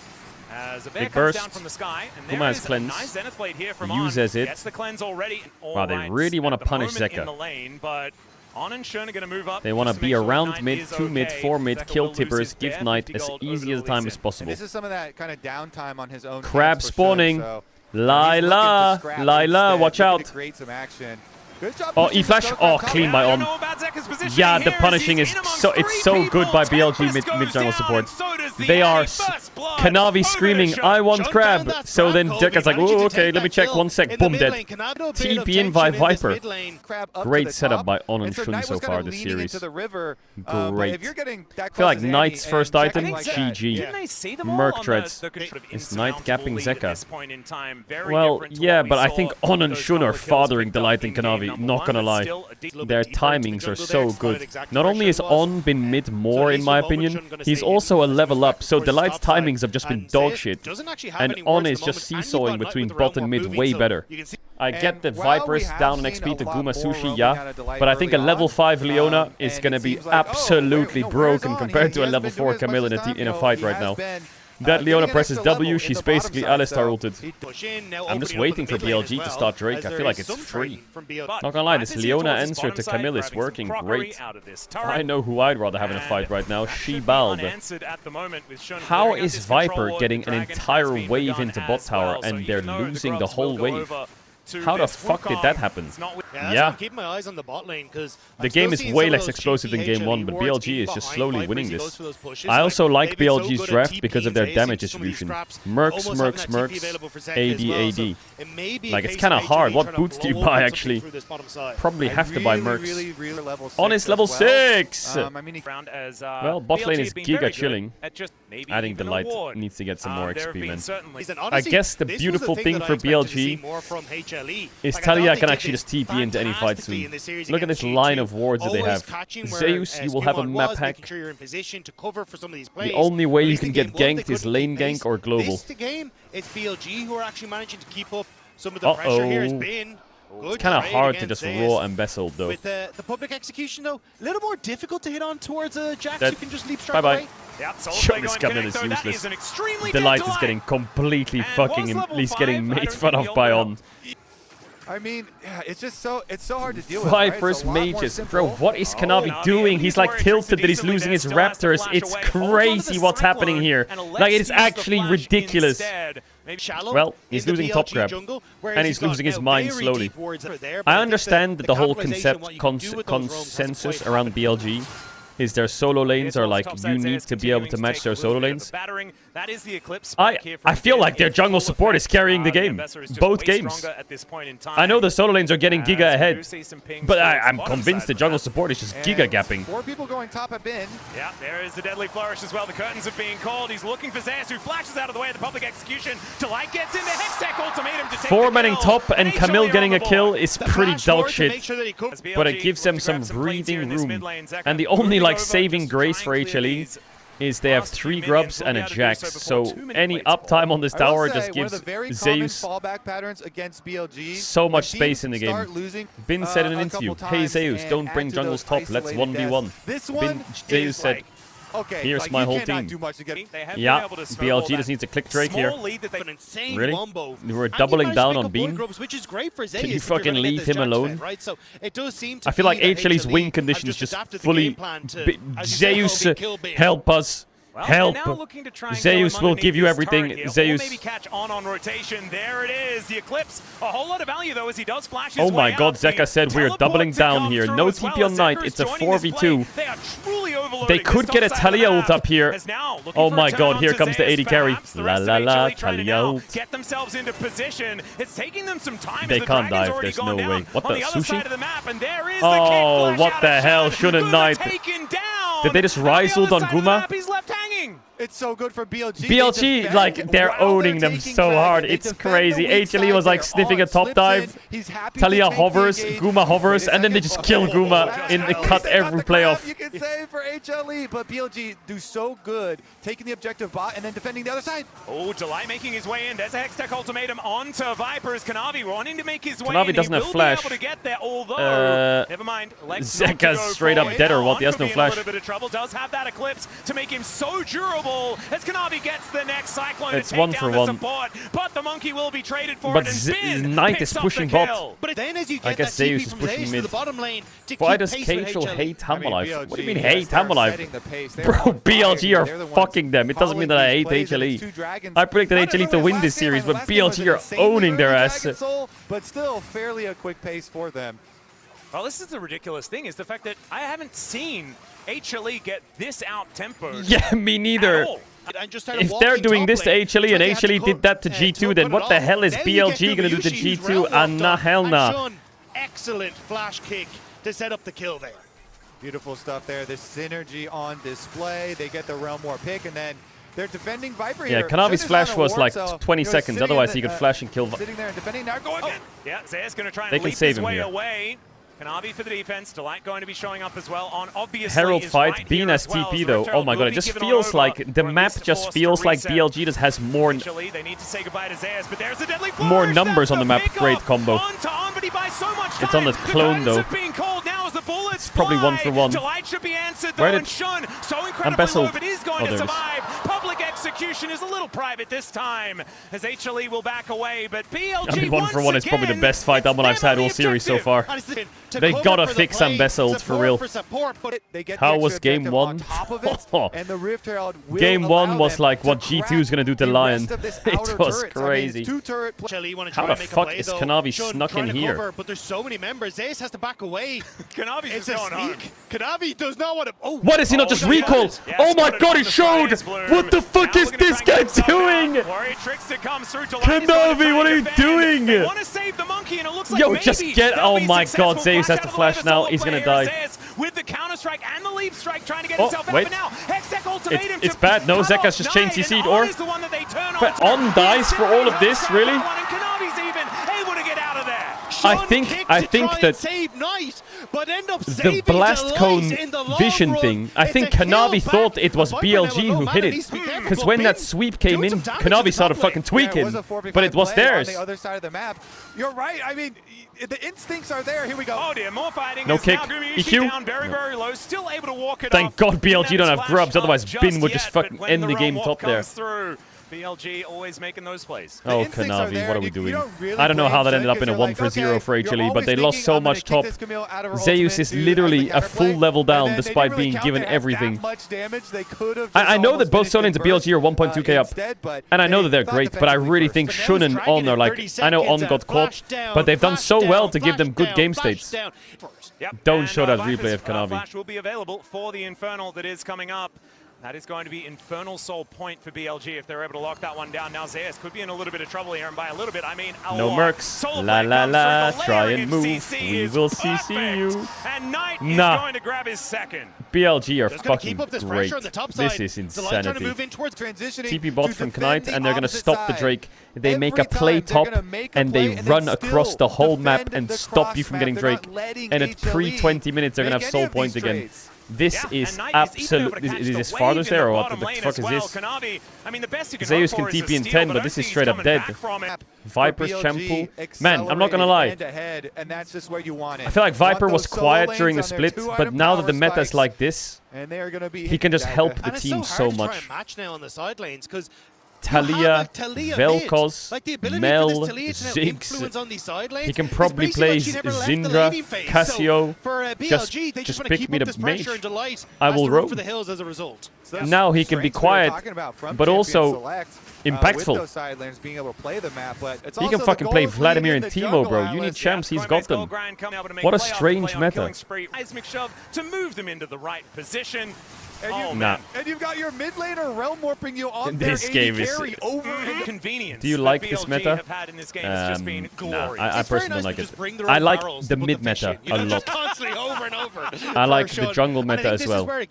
As a bear Big comes burst. down from the sky, and Kuma there has is a cleanse. nice Zenith Blade here from He On. uses it. Gets the cleanse already. Wow, they Alright, really wanna at the punish moment Zeka. In the lane, but On and Shun are going to move up. They want to just be make sure around Knight mid, is 2 mid, okay. 4 mid, Zeka kill will lose his tippers, give bear, Knight 50 as gold easy over as the time Lee as Sin. possible. This is some of that kind of downtime on his own. Crab hands for Shun, spawning. so Lila, he's looking to scrap Lila, instead, watch looking out. to create some action. Good job Oh, pushing E-flash. the Oh, top clean down. by I don't On. know about Zeka's positioning Yeah, the here as punishing he's is in amongst so it's three so good people. by BLG Tempest mid goes jungle down, support. and so does the They are enemy. First blood Kanavi over screaming, Shun. I want Shun crab. down that So crab, then Colby, Zeka's like, managing oh, to okay, take let me that check kill 1 sec. in the Boom, mid dead. lane. Kanavi, a bit of TP in tension by this Viper. mid lane. Crab up to Great the setup top. by On and so Shun Knight so was kinda far this leaning series. into the river, but Great. if you're getting that I feel like close as Knight's any first and item, Zeka like that, GG. Didn't they see them all Merc on treads. the sort of It's Knight insurmountable gapping lead at Zeka. this point in time? Very Well, different to yeah, what we but I saw think On and those Shun are couple of kills fathering picked up Delight in and game Kanavi, number not one, gonna but lie. still a decent Their Little bit deeper into the timings are jungle so there, good. exact Not only pressure is was. On been mid more, in my opinion, he's also a level up, so Delight's timings have just been dog shit. And On is just seesawing between bot and mid way better. I get that Viper's down on XP to Guma Sushi, yeah, but I think a level 5 Leona is going to be absolutely broken compared to a level 4 Camille in a fight right now. That Leona presses W, she's basically Alistar ulted. I'm just waiting for BLG to start Drake. I feel like it's free. Not gonna lie, this Leona answer to Camille is working great. I know who I'd rather have in a fight right now, She-Bald. How is Viper getting an entire wave into bot tower and they're losing the whole wave? How the fuck did that happen? Yeah, I'm keeping my eyes on the bot lane because the game is way less explosive than game 1, but BLG is just slowly winning this. I also like BLG's draft because of their damage distribution. Mercs, Mercs, Mercs, AD, AD. Like, it's kind of hard. What boots do you buy, actually? Probably have to buy Mercs. On is level 6! Well, bot lane is giga chilling. I think Delight needs to get some more XP, man. I guess the beautiful thing for BLG is Talia can actually just TP into any fight soon. Look at this line of wards that they have. Zeus, you will have a map hack. The only way you can get ganked is lane gank or global. It's BLG who are actually managing to keep up some of the pressure here. It's been it's kind of hard to just raw embezzle, though. With the public execution, though, a little more difficult to hit on towards Jax who can just leap straight Bye-bye. away. Sure, this Camille is useless. Delight is getting completely fucking him. He's getting made fun of by On. I mean, yeah, it's just so hard to deal with. Viper's mages. Bro, what is Kanavi doing? He's like tilted that he's losing his raptors. It's crazy what's happening here. Like, it is actually ridiculous. Well, he's losing top grab, and he's losing his mind slowly. I understand the whole consensus around BLG is their solo lanes are like, you need to be able to match their solo lanes. I feel like their jungle support is carrying the game. Both games. I know the solo lanes are getting giga ahead, but I'm convinced the jungle support is just giga gapping. 4 people going top have been. Yeah, there is the deadly flourish as well. The curtains are being called. He's looking for Zeus, who flashes out of the way of the public execution. Delight gets into Hextech ultimatum to take 4-manning the kill. top and Camille getting a kill is pretty dog shit. Sure But it gives them some breathing room. And the only like saving grace for HLE is they have 3 grubs and a Jax. So any uptime on this tower just gives Zeus fallback patterns against BLG. so much space in the game. Bin said in an interview, "Hey Zeus, don't bring jungles top, let's 1v1." Bin Zeus said, okay, here's like, my whole you cannot team. do much to get Yeah, BLG just needs a click Drake here. Really? We're doubling down on Bean? Which is great for Zeus. Can you fucking leave him alone? Right? So it does seem to I feel like be that HLE's win have conditions just adapted the fully... game plan to, Zeus, help us. Help! Zeus will give you everything. Zeus. Maybe catch on rotation. There it is. The Eclipse. A whole lot of value though as he does flash his Oh my way god, out. Zeka said we're doubling down here. No TP on Knight. It's a 4v2. They could get a Talia ult up here. Oh my god, here comes the 80 carry. La la la, Talia ult. Get themselves into position. It's taking them some time. They can't dive. There's no way. What the sushi? Oh, what the hell? Shouldn't Knight? Did they just rise ult on Guma? He's left hanging. It's so good for BLG. BLG, like, they're owning them so hard. It's crazy. HLE was like sniffing a top dive. Talia hovers, Guma hovers, and then they just kill Guma and they cut every play off. You can say for HLE, but BLG do so good taking the objective bot and then defending the other side. Oh, Delight making his way in. There's a Hextech ultimatum onto Vipers. Kanavi wanting to make his way in. Kanavi doesn't have flash. Be able to get there, although, never mind. Zeka's straight up dead or what? He has no flash. A little bit of trouble. Does have that Eclipse to make him so durable as Kanavi gets the next Cyclone it's to take 1 down for the 1. support. But the Monkey will be traded for But it. And Knight is pushing bot. But then as you I get guess that Zeus TP is from pushing Zeus mid. to the bottom lane to Why keep does pace with Caedrel HLE. hate Hamalife? BLG, What do you mean yes, hate they're Hamalife? setting the pace. They're Bro, on fire. BLG They're are the ones fucking them. It doesn't mean that I hate calling these plays, and HLE. it's 2 dragons. I predicted Might have HLE to been win last this game, series, and but last game was BLG an are insanely owning their early ass. Dragon Soul, but still fairly a quick pace for them. Well, this is the ridiculous thing, is the fact that I haven't seen HLE get this out-tempoed. Yeah, me neither. If they're doing this to HLE and HLE did that to G2, then what the hell is BLG going to do to G2? Nah, hell nah. Excellent flash kick to set up the kill there. Beautiful stuff there. The synergy on display. They get the Realm War pick, and then they're defending Viper here. Yeah, Kanavi's flash was like 20 so, seconds. Otherwise, he could flash and kill. Sitting there and defending. Now go again. Yeah, Zay's going to try and They can leap save his him way here. away. Kanavi for the defense. Delight going to be showing up as well on obviously Herald is fight, right Bean here as as well. TP So though. Rift Oh my Herald god, will it be just given feels over, like the or at map least just forced to feels like reset. BLG just has more Actually, they need to say goodbye to Zayas, but there's a deadly more flourish. numbers on the map. That's Great pick-off. combo. On to on, but he buys so much time. It's on the clone, though. curtains are being called now as the bullets It's probably fly. 1 for 1. Delight should be answered though, Where did- and Shun so I'm incredibly Bessel. low, but is going Oh, to there it is. survive. Public execution is a little private this time as HLE will back away, but BLG I mean, 1 for 1 once is probably the again, best fight it's Almond I've them had on all the series so objective. far. To They cover gotta for the fix play, Ambesselt for real. support, but They get How the was extra game objective 1? on top of it, and the Rift Herald will Game 1 allow was them like to what G2 is gonna do to crack the Lion. rest of this It outer was turrets. I mean, crazy. 2 turret How the fuck is Kanavi snuck in here? Cover, but there's so many members. Zace has to back away. Kanavi's It's just a going home. sneak. Kanavi does not want to. Oh, What is he not just no, recall? yes, Oh my spotted god, on he the showed! Flames Bloom. What the fuck Now is looking to this try guy and get himself doing? out. Warrior tricks to come through. Kanavi, what are you doing? They want to save the monkey, and it looks like Yo, maybe just get- they'll oh be my successful. god, Zeus has Flash to out of the flash way, the now. solo He's gonna player die. Zeus with the counter strike and the leap strike, trying to get Oh, himself wait. out. But now Hextech ultimatum. It's to bad. No, cut Zeka's off just chain Knight, CC'd, and or- On is the one that they turn But on. on dies for all of this, really? And Kanavi's even able to get out of there. I think that save Knight, but end up the saving blast Delight cone in the long vision run. thing, I It's think a kill Kanavi back. thought it was Viper BLG now who low, hit man, it. needs to be careful, Because but when Bin that sweep came doing in, some damage Kanavi to started top lane. fucking Yeah, it tweaking. was a 4v5 But it was play theirs. on the other side of the map. You're right. I mean, the instincts are there. Here we go. Oh dear, more fighting. No is kick. Now Gumiushi EQ? down very, very low. Still able to walk it Thank off. God BLG don't have Splash grubs, not otherwise just Bin would just yet, but fucking when end the realm game walk top there. comes through, BLG always making those plays. Oh, Kanavi, what are we doing? I don't know how that ended up in a 1-for-0 for HLE, but they lost so much top. Zeus is literally a full level down despite being given everything. I know that both Sonins and BLG are 1.2k up, and I know that they're great, but I really think Shun and On are like... I know On got caught, but they've done so well to give them good game states. Don't show that replay of Kanavi. Flash will be available for the Infernal that is coming up. That is going to be Infernal Soul point for BLG if they're able to lock that one down. Now Zeus could be in a little bit of trouble here, and by a little bit, I mean a no lot. mercs. La la la. Try and move. We will CC you. And Knight is going to grab his second. BLG are fucking great. This is insanity. TP bot from Knight, and they're going to stop the Drake. They make a play top, and they run across the whole map and stop you from getting Drake. And at pre-20 minutes, they're going to have soul point again. This is absolute. Is this farthest there or what the fuck is this? Zeus can TP in 10, but this is straight up dead. Viper's Champool. Man, I'm not gonna lie. I feel like Viper was quiet during the split, but now that the meta is like this, he can just help the team so much. Talia, Vel'Koz, Mel, Ziggs. He can probably play Syndra, Cassio. Just pick me the mage. I will roam. Now he can be quiet, but also impactful. He can fucking play Vladimir and Teemo, bro. You need champs, he's got them. What a strange meta. To move them into the right position. And you've got your mid laner realm warping you on this game is inconvenience. Do you like this meta? Nah, I personally like it. I like the mid meta a lot. I like the jungle meta as well. I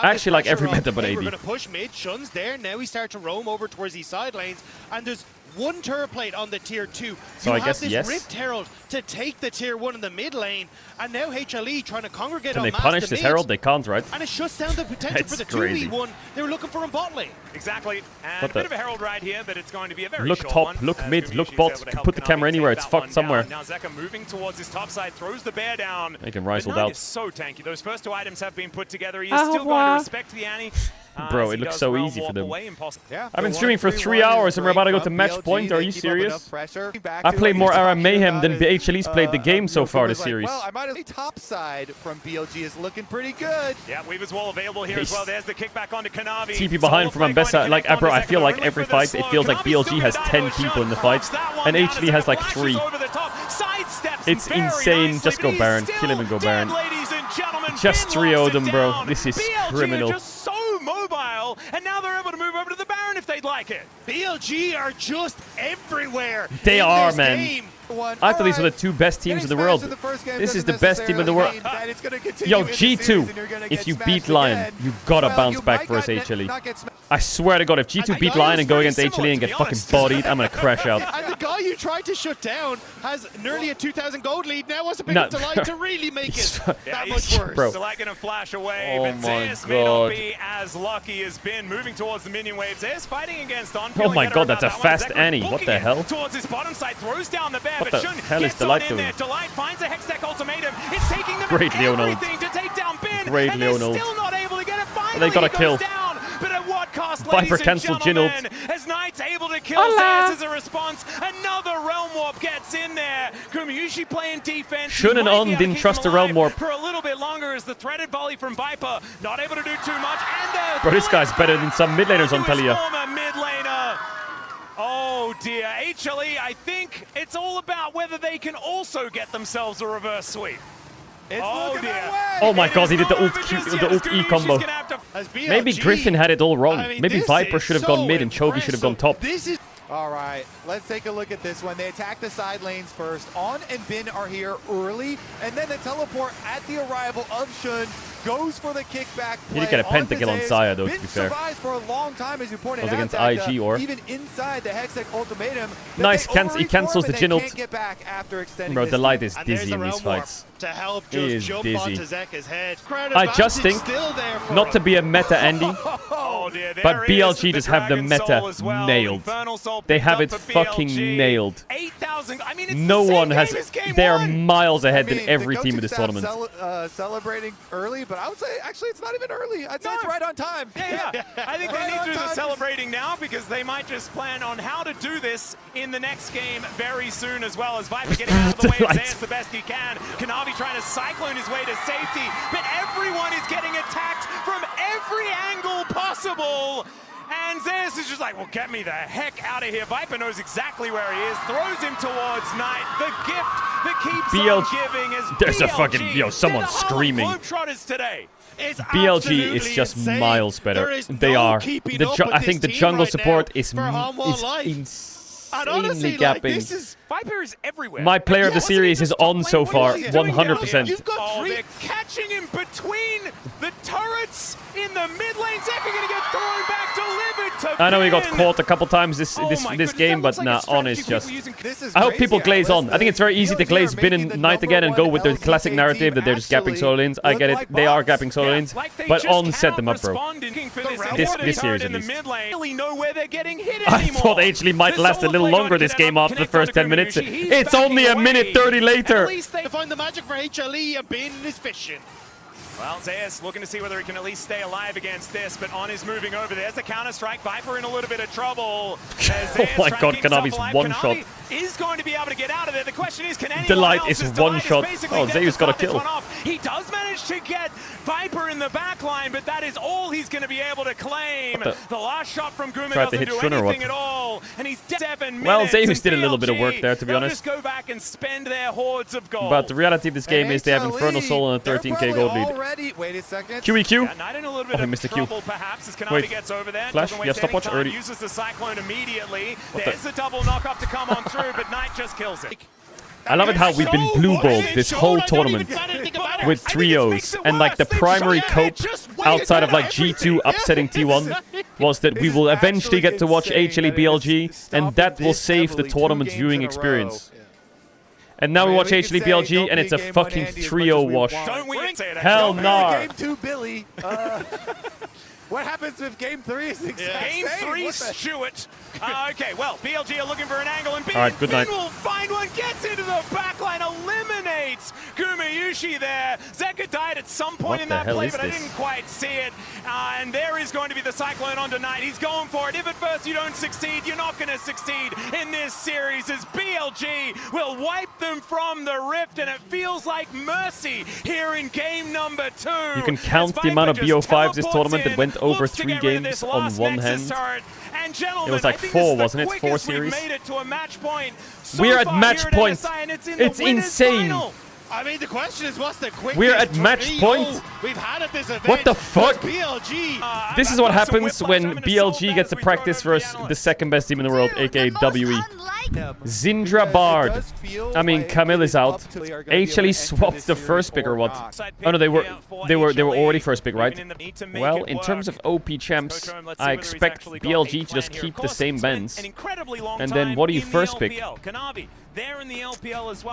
actually like every meta but AD. We're going to push mid. Shun's there. Now we start to roam over towards these side lanes. And there's one turret plate on the tier 2. So I guess yes. Rift Herald to take the tier 1 in the mid lane, and now HLE trying to congregate on Can they punish this Herald? They can't, right? And it shuts down the potential for the 2v1 they were looking for in bot lane. Exactly. And a bit of a Herald ride here, but it's going to be a very look short top, one. look mid, look bot. Put the camera anywhere. It's fucked somewhere. Now Zeka moving towards his top side, throws the bear down. They can Riseled out. Is so tanky. Those first 2 items have been put together. He is still going to respect the Annie. Bro, it looks so easy for them. I've been streaming for 3 hours and we're about to go to match point. Are you serious? I played more Aram Mayhem than HLE's played the game so far this series. Well, I might have the top side from BLG is looking pretty good. Yeah, Weaver's Wall available here as well. There's the kickback onto Kanavi. TP behind from Ambessa. Like, bro, I feel like every fight, it feels like BLG has 10 people in the fight, and HLE has like 3. It's insane. Just go Baron. Kill him and go Baron. Just 3-0 them, bro. This is criminal. Mobile, and now they're able to move over to the Baron if they'd like it. BLG are just everywhere. They are, man. I thought these were the 2 best teams in the world. This is the best team in the world. Yo, G2, if you beat Lion, you gotta bounce back versus HLE. I swear to God, if G2 beat Lion and go against HLE and get fucking bodied, I'm gonna crash out. And the guy you tried to shut down has nearly a 2,000 gold lead. Now wants to pick up Delight to really make it that much worse. Bro. Delight gonna flash away, Oh but my Zeus may not God. be as lucky as Ben moving towards the minion wave. Zeus fighting against On. Oh my God, that's a fast Annie. What the hell? Towards his bottom side, throws down the bear, What but the Shun hell is gets Delight on in doing? there. Delight finds a Hextech ultimatum. It's taking them Great Leonold. everything to take down Ben, Great and they're Leonold. still not able to get it. Finally, They got a he goes kill. down, but at what cost, Viper ladies and cancelled gentlemen? Jinold. As Knight's able to kill Zeus as a response, another Realm Warp gets in there. Kumayushi playing defense. Shun and On didn't trust the Realm Warp. For a little bit longer as the threaded volley from Viper, not able to do too much. And Bro, this guy's better than some mid laners on Talia. Former mid laner. Oh dear, HLE, I think it's all about whether they can also get themselves a reverse sweep. Oh dear. Oh my God, he did the ult E combo. Maybe Griffin had it all wrong. Maybe Viper should have gone mid and Chovy should have gone top. All right, let's take a look at this one. They attack the side lanes first. On and Bin are here early, and then the teleport at the arrival of Shun goes for the kickback play. He did get a pentakill on Saya, though, to be fair. Survives for a long time, as you pointed was out. against that, IG or even inside the Hextech ultimatum. Nice, he cancels the Jinold. Bro, the light is And dizzy there's in the these Realm fights. to help He just is jump dizzy. onto Zeka's head. I just think, not to be a meta Andy, Oh dear, but there BLG is just have the Dragon meta Soul as well. nailed. Infernal Soul They picked have up it for fucking BLG. nailed. 8,000. I mean, it's No the same one has. game as game They are one. miles ahead I mean, than every the team in this coaching tournament. staff celebrating early, but I would say actually it's not even early. I'd say it's right on time. Yeah. I think they need to do the celebrating now because they might just plan on how to do this in the next game very soon as well. As Viper getting out of the way of Zeus the best he can. Kanavi trying to cyclone his way to safety, but everyone is getting attacked from every angle possible. And Zeus is just like, well, get me the heck out of here. Viper knows exactly where he is, throws him towards Knight. The gift that keeps on giving is There's a fucking, someone's screaming. Globetrotters today. BLG is just miles better. They are. I think the jungle support is insanely gapping. Viper is everywhere. My player of the series is on so far, 100%. Oh, they're catching him between the turrets in the mid lane. Zeka gonna get thrown back, delivered to I know he got caught a couple times this game, but nah, on is just... I hope people glaze on. I think it's very easy to glaze Bin and Knight again and go with the classic narrative that they're just gapping solo lanes. I get it, they are gapping solo lanes, but on set them up, bro. This series at least. I thought HLE might last a little longer this game after the first 10 minutes. It's only a minute 30 later. At least they find the magic for HLE, and Bin is fishing. Well, Zeus looking to see whether he can at least stay alive against this, but On is moving over. There's the counter-strike. Viper in a little bit of trouble. Oh my god, Kanavi's one shot. Is going to be able to get out of there. The question is, can anyone Delight else? is one shot. Oh, Zeus got a kill. He does manage to get Viper in the back line, but that is all he's going to be able to claim. The last shot from Guma doesn't do anything at all, and he's 7 minutes. Well, Zeus did a little bit of work there, to be honest. Just go back and spend their hordes of gold. But the reality of this game is they have Infernal Soul and a 13k gold lead. Wait a second. QEQ. Yeah, Knight in a little bit of missed the Q. trouble, perhaps, as Kanavi Wait. gets over there. Flash? Yeah, stopwatch already. Uses the Cyclone immediately. There's the double knock-up to come on through, but Knight just kills it. I love it how we've been blue-balled this whole tournament with trios, and like the primary cope outside of like G2 upsetting T1 was that we will eventually get to watch HLE BLG, and that will save the tournament's viewing experience. And now we watch HLE BLG, and it's a fucking trio wash. Hell no. Game 2, Billy. What happens if Game 3 is exactly Game 3, Stewart. Okay, well, BLG are looking for an angle, and Bin will find one, gets into the backline, eliminates Gumayushi there. Zeka died at some point in that play, but I didn't quite see it. And there is going to be the Cyclone on tonight. He's going for it. If at first you don't succeed, you're not going to succeed in this series, as BLG will wipe them from the rift, and it feels like mercy here in game number 2. You can count the amount of BO5s this tournament that went over 3 games on one hand. It was like 4, wasn't it? 4 series. We're at match point. It's insane. I mean, the question is, what's the quickest? We're at match point. We've had at this event. What the fuck? BLG. This is what happens when BLG gets to practice versus the second best team in the world, aka WE. Zindra Bard. I mean, Camille is out. HLE swapped the first pick or what? Oh no, they were already first pick, right? Well, in terms of OP champs, I expect BLG to just keep the same bends. And then what do you first pick?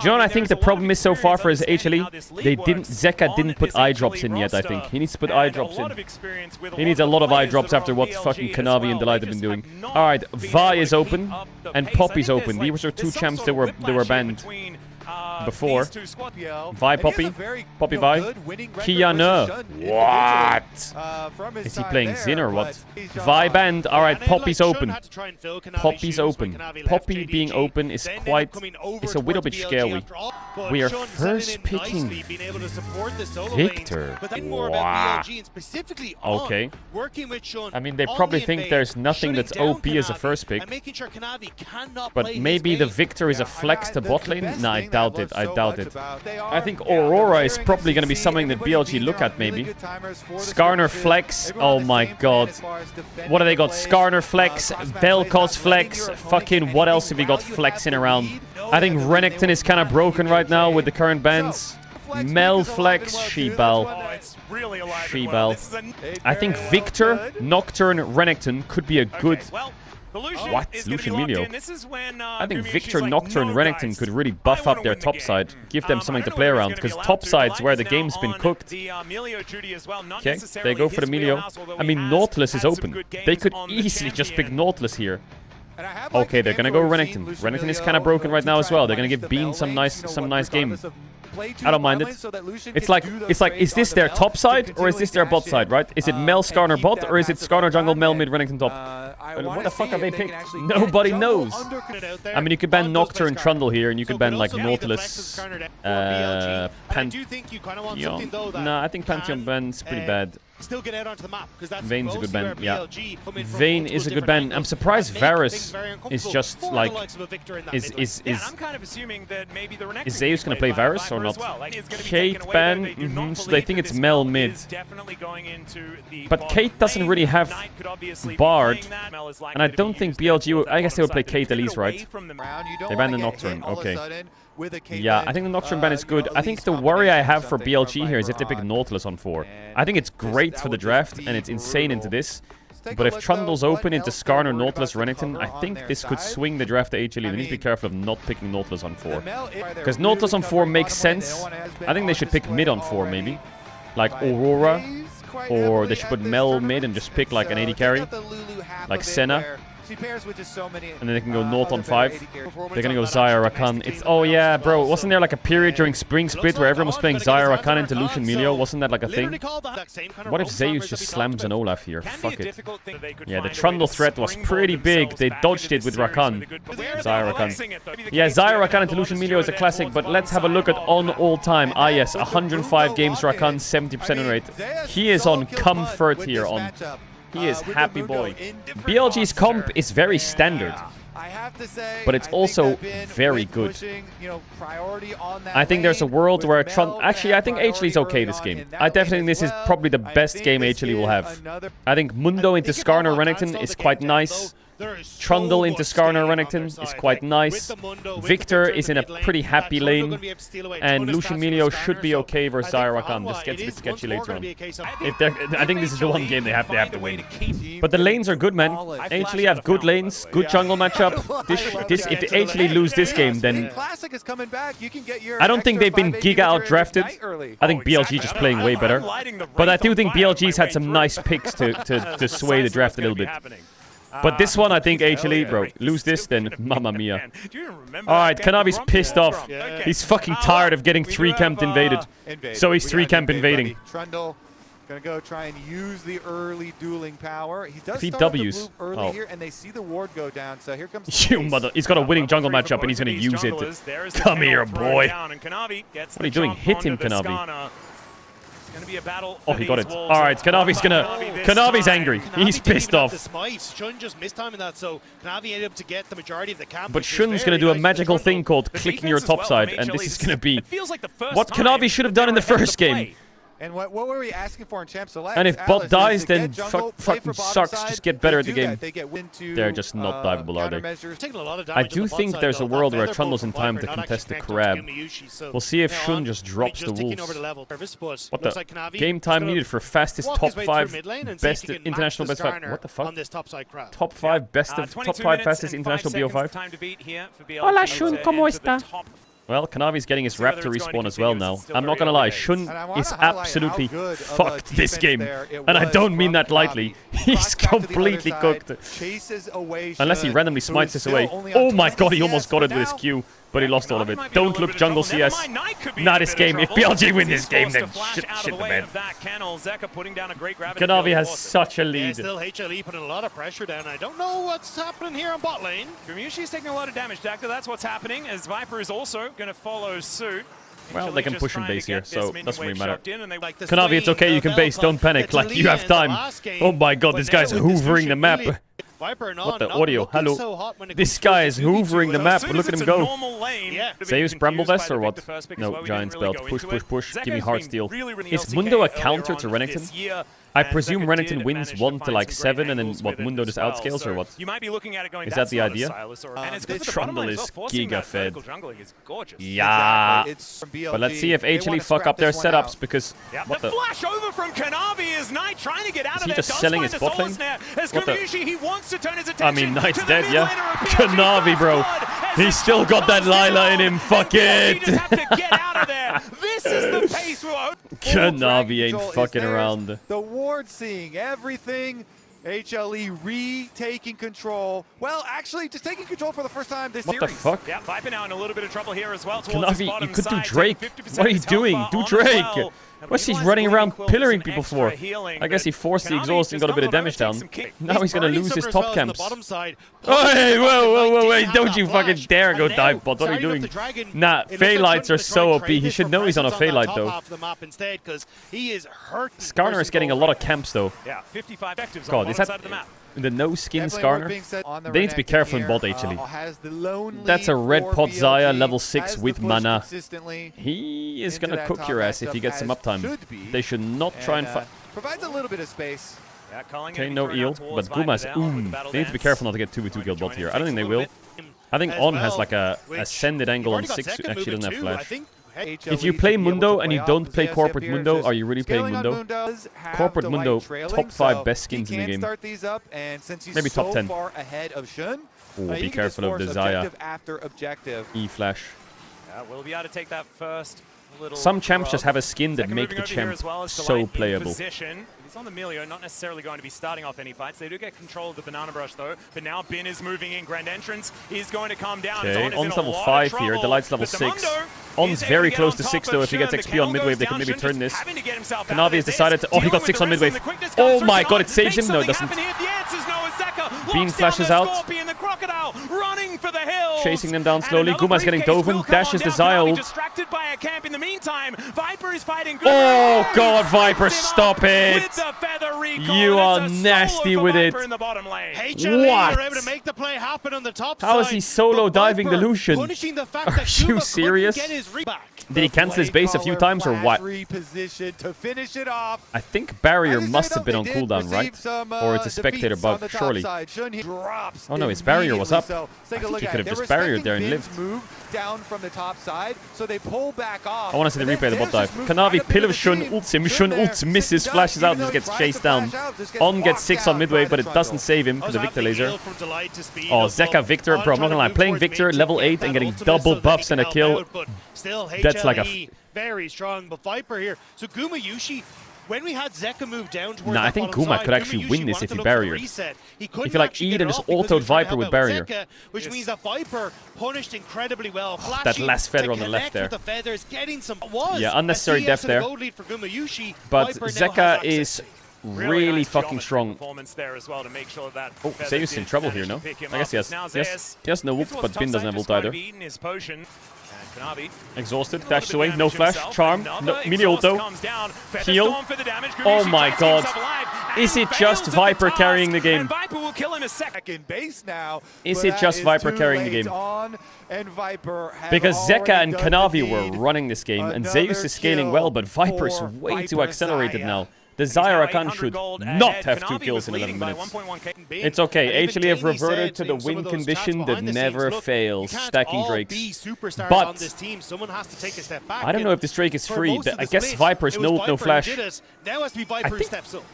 John, I think the problem is so far for his HLE, Zeka didn't put eye drops in yet, I think. He needs to put eye drops in. He needs a lot of eye drops after what fucking Kanavi and Delight have been doing. Alright, Vi is open, and Poppy's open. These were 2 champs that were banned before. Vi Poppy. Poppy Vi. Kiana. What? Is he playing Xin or what? Vi banned. Alright, Poppy's open. Poppy's open. Poppy being open is quite... It's a little bit scary. We are first picking Victor. Wow. Okay. I mean, they probably think there's nothing that's OP as a first pick. But maybe the Victor is a flex to bot lane? Nah, I doubt it. I doubt it. I think Aurora is probably going to be something that BLG look at, maybe. Skarner flex. Oh my god. What have they got? Skarner flex, Vel'Koz flex. Fucking what else have we got flexing around? I think Renekton is kind of broken right now with the current bans. Mel flex, Shebal. I think Victor, Nocturne, Renekton could be a good... What? Lucian Melio? I think Victor, Nocturne, Renekton could really buff up their top side. Give them something to play around, because top side's where the game's been cooked. Okay, they go for the Melio. I mean, Nautilus is open. They could easily just pick Nautilus here. Okay, they're gonna go Renekton. Renekton is kind of broken right now as well. They're gonna give Bean some nice game. play to I don't the mind bot it. lane so that Lucian It's can like, do those is trades this onto their Mel top to side or is this their continually bot side, dash right? Is it Mel, and Skarner keep bot that or is it passive Skarner jungle, on Mel and, mid, Renekton top? I What wanna the fuck see have they if can picked? actually Nobody get jungle knows. under I mean, you could ban Nocturne and Trundle here, and you could ban like Nautilus, Pantheon. No, I think Pantheon ban's pretty bad. Still get out onto the map because that's Vayne's a good ban, yeah. BLG Vayne is a good ban. I'm surprised Varus is just like is I'm kind of assuming that maybe the Renekton is Zeus gonna play Varus or not? Kate Kate ban, so they think it's Mel mid. But Kate doesn't really have Bard, and I don't think BLG. I guess they would play Kate at least, right? They ban the Nocturne. Okay. Yeah, I think the Nocturne ban is good. I think the worry I have for BLG here is if they pick Nautilus on 4. I think it's great for the draft, and it's insane into this. But if Trundle's open into Skarner, Nautilus, Renekton, I think this could swing the draft to HLE. They need to be careful of not picking Nautilus on 4. Because Nautilus on 4 makes sense. I think they should pick mid on 4, maybe. Like Aurora. Or they should put Mel mid and just pick like an 80 carry. Like Senna. And then they can go North on 5. They're gonna go Zyra Rakan. It's oh yeah, bro. Wasn't there like a period during Spring Split where everyone was playing Zyra Rakan into Lucian Melio? Wasn't that like a thing? What if Zeus just slams an Olaf here? Fuck it. Yeah, the Trundle threat was pretty big. They dodged it with Rakan. Zyra Rakan. Yeah, Zyra Rakan into Lucian Melio is a classic, but let's have a look at on all time. Ah yes, 105 games Rakan, 70% win rate. He is on comfort here on. He is happy boy. BLG's comp is very standard, but it's also very good. I think there's a world where actually, I think HLE's okay this game. I definitely think this is probably the best game HLE will have. I think Mundo into Skarner Renekton is quite nice. Trundle into Skarner Renekton is quite nice. Victor is in a pretty happy lane. And Lucian Melio should be okay versus Zyra Rakan. This gets a bit sketchy later on. I think this is the one game they have to win. But the lanes are good, man. HLE have good lanes, good jungle matchup. If the HLE lose this game, then I don't think they've been giga out-drafted. I think BLG just playing way better. But I do think BLG's had some nice picks to sway the draft a little bit. But this one, I think HLE, bro. Lose this, then mamma mia. Alright, Kanavi's pissed off. He's fucking tired of getting 3-camped invaded. So he's 3-camp invading. Trundle gonna go try and use the early dueling power. He does if he start W's. early here, and they see the ward go down. So here comes you mother. He's got a winning jungle matchup, and he's gonna use it. Come here, boy. What are you doing? Hit him, Kanavi. Oh, he got it. All right, Kanavi's angry. He's pissed off. But Shun's gonna do a magical thing called clicking your top side, and this is gonna be what Kanavi should have done in the first game. And what were we asking for in Champ Select? And if bot dies, then fucking sucks. Just get better at the game. They're just not diveable, are they? I do think there's a world where Trundle's in time to contest the crab. We'll see if Shun just drops the wolves. What the? Game time needed for fastest top 5 best international best 5. What the fuck? Top 5 best of top 5 fastest international BO5. Hola Shun, ¿cómo está? Well, Kanavi's getting his Raptor respawn as well now. I'm not gonna lie, Shun is absolutely fucked this game. And I don't mean that lightly. He's completely cooked. Unless he randomly smites this away. Oh my god, he almost got it with his Q. But he lost all of it. Don't look jungle CS. Not this game. If BLG win this game, then shit the bed. Kanavi has such a lead. Still HLE putting a lot of pressure down. I don't know what's happening here on bot lane. Gumayusi's taking a lot of damage, Dacta. That's what's happening, as Viper is also going to follow suit. Well, they can push in base here, so doesn't really matter. Kanavi, it's okay. You can base. Don't panic. Like, you have time. Oh my god, this guy's hoovering the map. What the audio? Hello. This guy is hoovering the map. Look at him go. Zeus Bramble Vest or what? No, Giant's Belt. Push, push, push. Give me Heartsteel. Is Mundo a counter to Renekton? I presume Renekton wins 1 to like 7 and then what, Mundo just outscales or what? Is that the idea? Trundle is giga fed. Yeah. But let's see if HLE fuck up their setups because what the? Flash over from Kanavi is Knight trying to get out of there. Is he just selling his bot lane? What the? I mean, Knight's dead, yeah. Kanavi, bro. He's still got that Lila in him. Fuck it. This is the pace we were. Kanavi ain't fucking around. The ward seeing everything. HLE retaking control. Well, actually, just taking control for the first time this series. What the fuck? Yeah, Viper now in a little bit of trouble here as well. Kanavi, you could do Drake. What are you doing? Do Drake. What's he running around pillaring people for? I guess he forced the exhaust and got a bit of damage down. Now he's going to lose his top camps. Oh, hey, whoa, wait, don't you fucking dare go dive bot. What are you doing? Nah, Fey Lights are so OP. He should know he's on a Fey Light, though. Skarner is getting a lot of camps, though. Yeah, 55 actives God, on is one that side of the map. the no-skin Skarner? They need to be careful in bot, actually. That's That's a red pot Zaya, level 6 with mana. He is going to cook your ass if he gets some uptime. They should not try and fight. Provides a little bit of space. Okay, no eel, but Guma's, they need to be careful not to get 2v2 guild bot here. I don't think they will. I think On has like a ascended angle on 6, actually doesn't have flash. If you play Mundo and you don't play Corporate Mundo, are you really playing Mundo? Corporate Mundo, top 5 best skins in the game. Maybe top 10. Oh, be careful of the Zaya. E-flash. We'll be able to take that first. Some champs just have a skin that make the champ so playable. He's on the Melio, not necessarily going to be starting off any fights. They do get control of the Banana Brush, though. But now Bin is moving in. Grand Entrance is going to come down. Okay, On's level 5 here. Delight's level 6. On's very close to 6, though. If he gets XP on midwave, they can maybe turn this. Kanavi has decided to... Oh, he got 6 on midwave. Oh my god, it saves him? No, it doesn't. Bean flashes out. Chasing them down slowly. Guma's getting Doven. Dashes the Zaya ult. Oh god, Viper, stop it! You are nasty with it. What? How is he solo diving the Lucian? Are you serious? Did he cancel his base a few times or what? I think Barrier must have been on cooldown, right? Or it's a spectator bug, surely. Oh no, his Barrier was up. I think he could have just barriered there and lived. I want to see the replay of the bot dive. Kanavi pillar Shun ults him. Shun ults, misses, flashes out, and just gets chased down. On gets 6 on midway, but it doesn't save him for the Victor laser. Oh, Zeka Victor, bro, I'm not gonna lie. Playing Victor, level 8, and getting double buffs and a kill. That's like a... very strong, but Viper here. So Guma Yushi, when we had Zeka move down towards I think Guma could actually win this if he barriered. If you like eat and just auto Viper with barrier. Zeka, which means that Viper punished incredibly well. Oh, that last feather on the left there. The feathers, getting some yeah, unnecessary death there. But Zeka is really fucking strong. Oh, Zeus in trouble here, no? I guess he has. Yes, he has no ult, but Bin doesn't have ult either. Exhausted, dashes away, no flash, charm, no, mini ult though. Heal. Oh my god. Is it just Viper carrying the game? Is it just Viper carrying the game? Because Zeka and Kanavi were running this game, and Zeus is scaling well, but Viper is way too accelerated now. The Zaya Rakan should not have 2 kills in 11 minutes. It's okay, HLE have reverted to the win condition that never fails, stacking Drakes. But I don't know if this Drake is free. I guess Viper's no flash.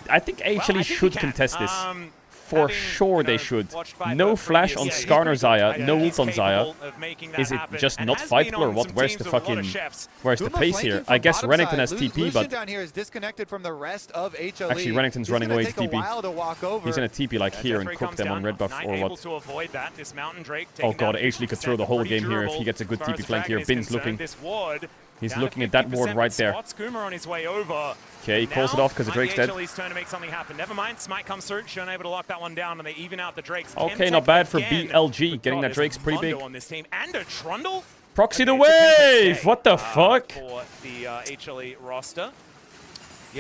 I think HLE should contest this. For sure they should. No flash on Skarner Zaya, no ult on Zaya. Is it just not fightable or what? Where's the fucking... Where's the pace here? I guess Renekton has TP, but... Actually, Renekton's running away to TP. He's gonna TP like here and cook them on red buff or what. Oh god, HLE could throw the whole game here if he gets a good TP flank here. Bin's looking. He's looking at that ward right there. Okay, he calls it off because the Drake's dead. Okay, not bad for BLG. Getting that Drake's pretty big. Proxy the wave! What the fuck?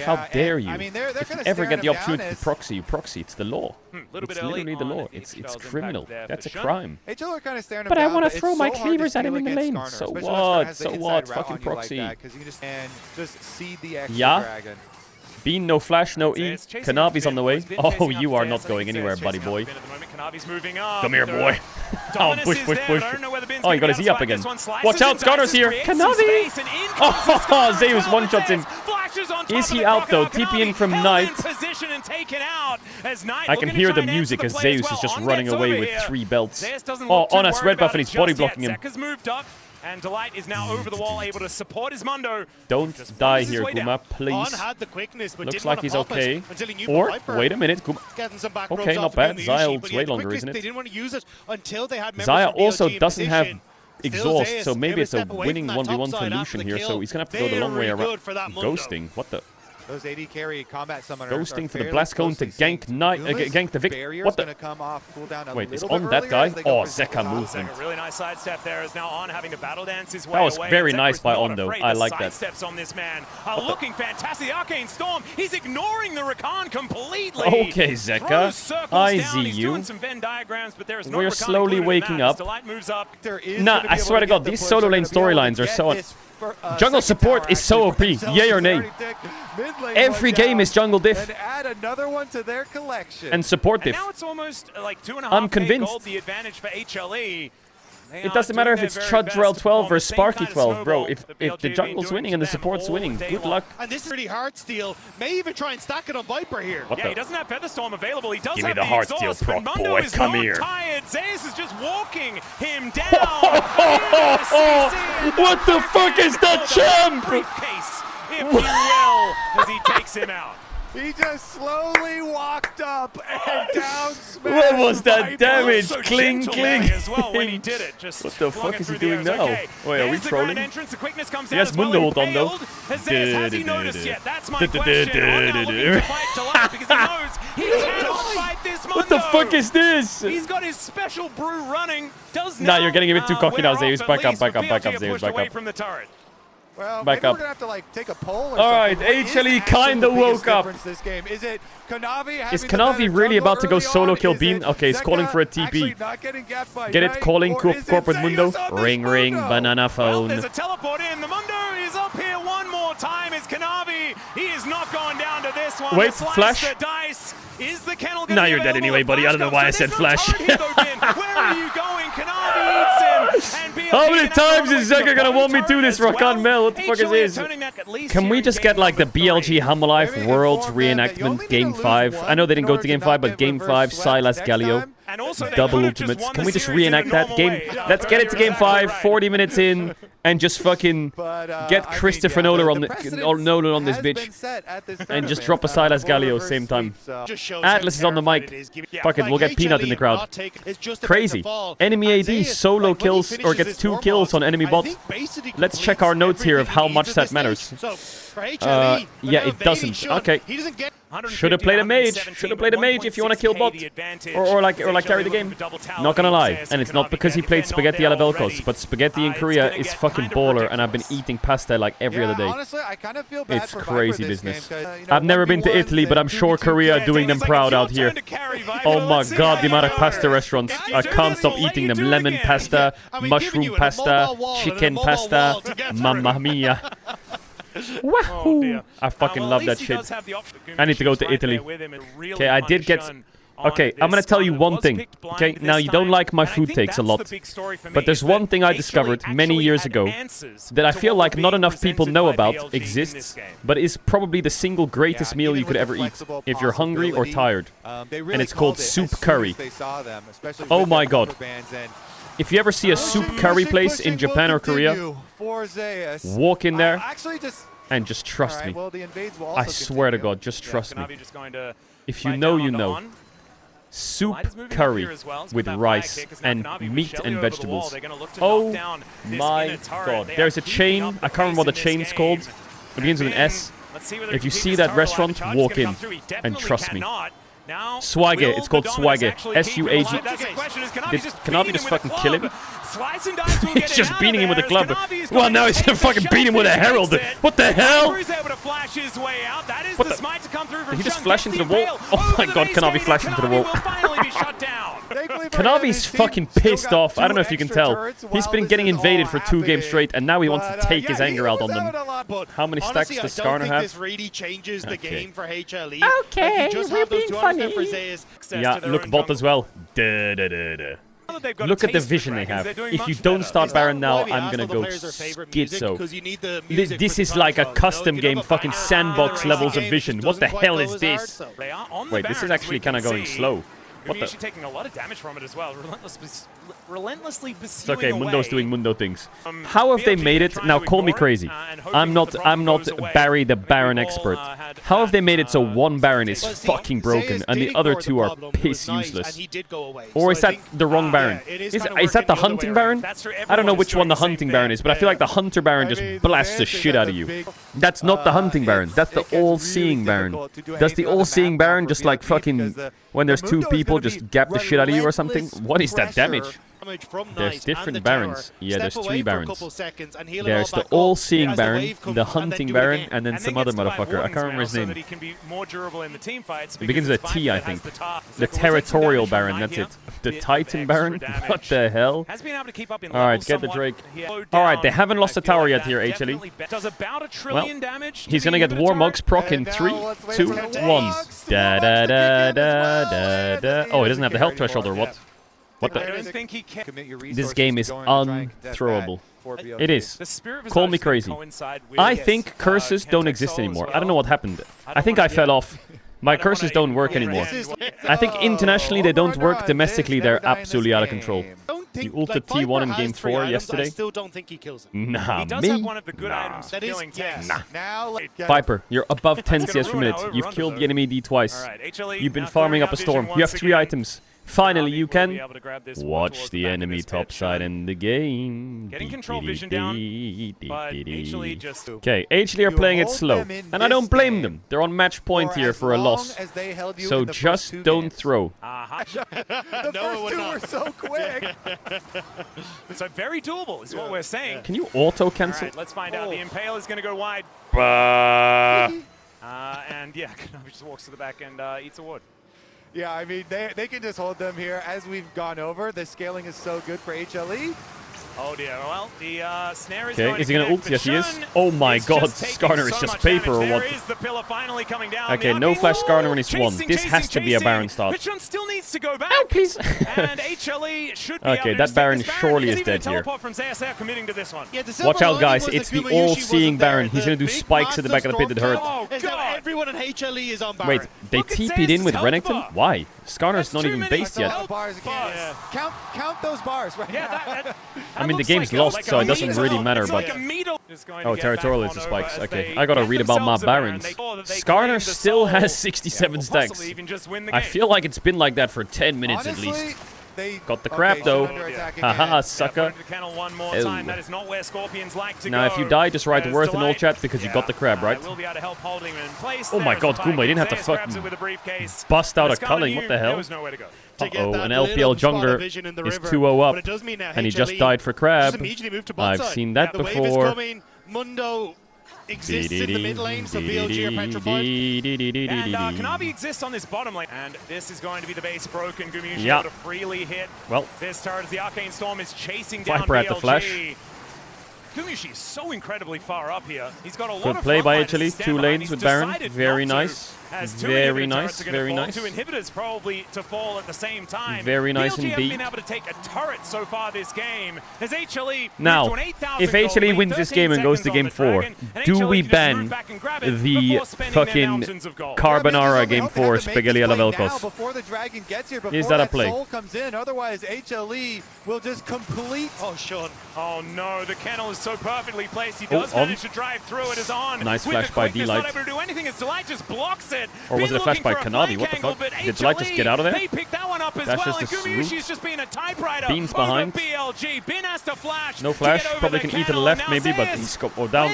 How dare you? If you ever get the opportunity to proxy, you proxy. It's the law. It's literally the law. It's criminal. That's a crime. But I want to throw my cleavers at him in the lane. So what? So what? Fucking proxy. Yeah? Bean, no flash, no E. Kanavi's on the way. Oh, you are not going anywhere, buddy boy. Come here, boy. Oh, push. Oh, he got his E up again. Watch out, Skarner's here. Kanavi! Oh, Zeus one-shots him. Is he out, though? TP in from Knight. I can hear the music as Zeus is just running away with 3 belts. Oh, On has red buff and he's body blocking him. And Delight is now over the wall, able to support his Mundo. Don't die here, Guma, please. Had the quickness, but Looks like he's okay. Or, wait a minute, Guma. Okay, not bad. Xayah ults way longer, isn't it? They didn't want to use it until they had Xayah also doesn't have exhaust, so maybe it's a winning 1v1 solution here, so he's going to have to go the long way around. Ghosting, what the? Those AD carry combat summoners Ghosting for the blast cone to gank gank the Vic. What the? Wait, it's on that guy? Oh, Zeka movement. A really nice sidestep there is now On having to battle dance his way. That was very nice by On though. I like that. Sidesteps on this man are looking fantastic. The Arcane Storm, he's ignoring the Rakan completely. Okay, Zeka, I see you. We're slowly waking up. Nah, I swear to God, these solo lane storylines are so... Jungle support is so OP, yay or nay. Every game is jungle diff. And add another one to their collection. And support diff. And now it's almost like 2.5 I'm convinced. gold the advantage for HLE. It doesn't matter if it's Caedrel 12 or Sparky 12, bro. If the jungle's winning and the support's winning, good luck. And this is really hard steal. May even try and stack it on Viper here. What yeah, he doesn't have Featherstorm available. He does Give me have the heart steal, exhaust, proc but Mundo boy. is Come not here. tired. Zeus is just walking him down. What the fuck is that champ? Briefcase, if you will, as he takes him out. He just slowly walked up and down smashed. What was that damage? Also Cling, gentle cling. as well when he did it. Just What the flung fuck it is he through the doing airs. now? Okay, Wait, are we there's the trolling? grand entrance. The quickness comes He out has as well. Mundo ult on though. Has he noticed yet? That's my question. On now looking to fight Delight because he knows he cannot fight this Mundo. What the fuck is this? He's got his special brew running. Does Nah, now, you're getting a bit too cocky now, Zeus. wear Back off up, at back up, least, back but up, Zeus, pushed back away up. from the turret. Well, Back maybe up. we're gonna have to like take a poll or All right, something. What is HLE actually kinda the biggest woke up. difference This game? Is it Kanavi Is Kanavi really about to go solo kill Bean? Okay, it's calling for a TP. Get it, calling corporate Mundo. Ring, ring, banana Well, phone. there's a teleport in. The Mundo is up here one more time. It's Kanavi. He is not going down to this one. Wait, The slice, flash? the dice. Is the kennel Nah, you're dead anyway, buddy. I don't know why I said flash. Where are you going? Kanavi eats him. And How many times is Zeka gonna want me to do this, Rakan Mel? What the fuck is this? Can we just get like the BLG Humble Life Worlds reenactment Game 5? I know they didn't go to Game 5, but Game 5, Silas Galio. And also, Double ultimates. Can we just reenact that game? Let's get it to Game 5, 40 minutes in, and just fucking get Christopher Nolan on this bitch, and just drop a Silas Galio same time. Atlas is on the mic. Fuck it, we'll get Peanut in the crowd. Crazy. Enemy AD solo kills or gets 2 kills on enemy bot. Let's check our notes here of how much that matters. Yeah, it doesn't. Okay. Should have played a mage. Should have played a mage if you want to kill bot. Or like carry the game. Not gonna lie. And it's not because he played Spaghetti alla Velcos, but Spaghetti in Korea is fucking baller, and I've been eating pasta like every other day. Honestly, I kind of feel bad It's for crazy Viper this business. game, 'cause, I've never been to Italy, but I'm sure Korea are doing them proud out here. Oh my god, the amount of pasta restaurants. I can't stop eating them. Lemon pasta, mushroom pasta, chicken pasta. Mamma mia. Wahoo! I fucking love that shit. I need to go to Italy. Okay, I did get... Okay, I'm gonna tell you one thing. Okay, now you don't like my food takes a lot, but there's one thing I discovered many years ago that I feel like not enough people know about, exists, but is probably the single greatest meal you could ever eat if you're hungry or tired. And it's called soup curry. Oh my god. If you ever see a soup curry place in Japan or Korea, walk in there and just trust me. I swear to God, just trust me. If you know, you know. Soup curry with rice and meat and vegetables. Oh my god. There's a chain. I can't remember what the chain's called. It begins with an S. If you see that restaurant, walk in and trust me. Swage, it's called Swage. S-U-A-G. Did Kanavi just fucking kill him? He's just beating him with a club. Well, now he's gonna fucking beat him with a herald. What the hell? What the? Did he just flash into the wall? Oh my god, Kanavi flashed into the wall. Kanavi's fucking pissed off. I don't know if you can tell. He's been getting invaded for 2 games straight, and now he wants to take his anger out on them. How many stacks does Skarner have? Okay, we're being funny. Yeah, look, bot as well. Look at the vision they have. If you don't start Baron now, I'm gonna go schizo. This is like a custom game, fucking sandbox levels of vision. What the hell is this? Wait, this is actually kind of going slow. What the? Actually taking a lot of damage from it as well. Relentlessly It's pursuing okay, Mundo's away. doing Mundo things. How have they made it? Now call me crazy. I'm not Barry the Baron expert. How have they made it so one Baron is fucking broken and the other two are piss useless? Or is that the wrong Baron? Is that the Hunting Baron? I don't know which one the Hunting Baron is, but I feel like the Hunter Baron just blasts the shit out of you. That's not the Hunting Baron. That's the All-Seeing Baron. Does the All-Seeing Baron just like fucking, when there's two people, just gap the shit out of you or something? What is that damage? There's different Barons. Yeah, there's 3 Barons. There's the All-Seeing Baron, the Hunting Baron, and then some other motherfucker. I can't remember his name. It begins with a T, I think. The Territorial Baron, that's it. The Titan Baron? What the hell? Alright, get the Drake. Alright, they haven't lost a tower yet here, HLE. Well, he's gonna get Warmog's proc in 3, 2, 1. Da da da da da da. Oh, he doesn't have the health threshold or what? What the? This game is unthrowable. It is. Call me crazy. I think curses don't exist anymore. I don't know what happened. I think I fell off. My curses don't work anymore. I think internationally they don't work. Domestically they're absolutely out of control. He ulted T1 in game 4 yesterday. I still don't think he kills him. Nah, he does me? have one of the good Nah. items. That is, yes. Nah. Viper, you're above 10 CS per minute. You've killed the enemy D twice. You've been farming up a storm. You have 3 items. Finally, you can watch the enemy topside in the game. Getting control vision down, but HLE just... Okay, HLE are playing it slow, and I don't blame them. They're on match point here for a loss, so just don't throw. The first 2 were so quick. So very doable is what we're saying. Can you auto-cancel? Right, let's find out. The Impale is going to go wide. And yeah, Kanavi just walks to the back and eats a ward. Yeah, I mean, they can just hold them here. As we've gone over, the scaling is so good for HLE. Oh dear, well, the snare is okay, is he gonna ult? Yes, he is. Oh my god, Skarner is just paper or what? Okay, no flash Skarner when he's 1. This has to be a Baron start. Still needs to go back. Oh, please. And HLE should be okay, that Baron surely is dead here. Watch out, guys. It's the all-seeing Baron. He's gonna do spikes at the back of the pit that hurt. Oh, God. Everyone in HLE is on Baron. Wait, they TP'd in with Renekton? Why? Skarner's not even based yet. Count those bars right now. I mean, the game's lost, so it doesn't really matter, but... Oh, Territorial is the spikes. Okay, I gotta read about my Barons. Skarner still has 67 stacks. I feel like it's been like that for 10 minutes at least. Got the crap though. Haha, sucker. Now, if you die, just write the worth in all chat because you got the crab, right? Oh my god, Goomba, you didn't have to fucking bust out a culling. What the hell? Uh-oh, an LPL jungler is 2-0 up, and he just died for crab. I've seen that before. Mundo exists in the mid lane, so BLG are petrified. And Kanavi exists on this bottom lane. And this is going to be the base broken. Gumushi able to freely hit. Well, this turret as the Arcane Storm is chasing down Viper BLG. at the flash. Gumushi is so incredibly far up here. He's got a lot good of play by frontline to HLE. stand 2 behind. lanes He's with Baron. decided Very not to. nice. Has 2 Very inhibitor nice. turrets are Very gonna nice. fall. 2 inhibitors probably to fall at the same time. Very nice BLG indeed. haven't been able to take a turret so far this game. As HLE now, if HLE wins this game and goes to game 4, do we ban the fucking Carbonara game 4 Spaghetti alla Velkos? Before the dragon gets here, is that a play? Soul comes in, otherwise HLE will just complete. Oh, Sean. Oh no, the kennel is so perfectly placed. He does manage to drive through it. Is on. Nice flash by D-Light. Not able to do anything as Delight just blocks it. Or was it a flash by Kanavi? What the fuck? Did Delight just get out of there? They picked that one up as That's well. just And Gumuishi's just being a typewriter. Beans behind. BLG. Bin has to flash. No flash. Probably can eat to the left maybe, but he's got down.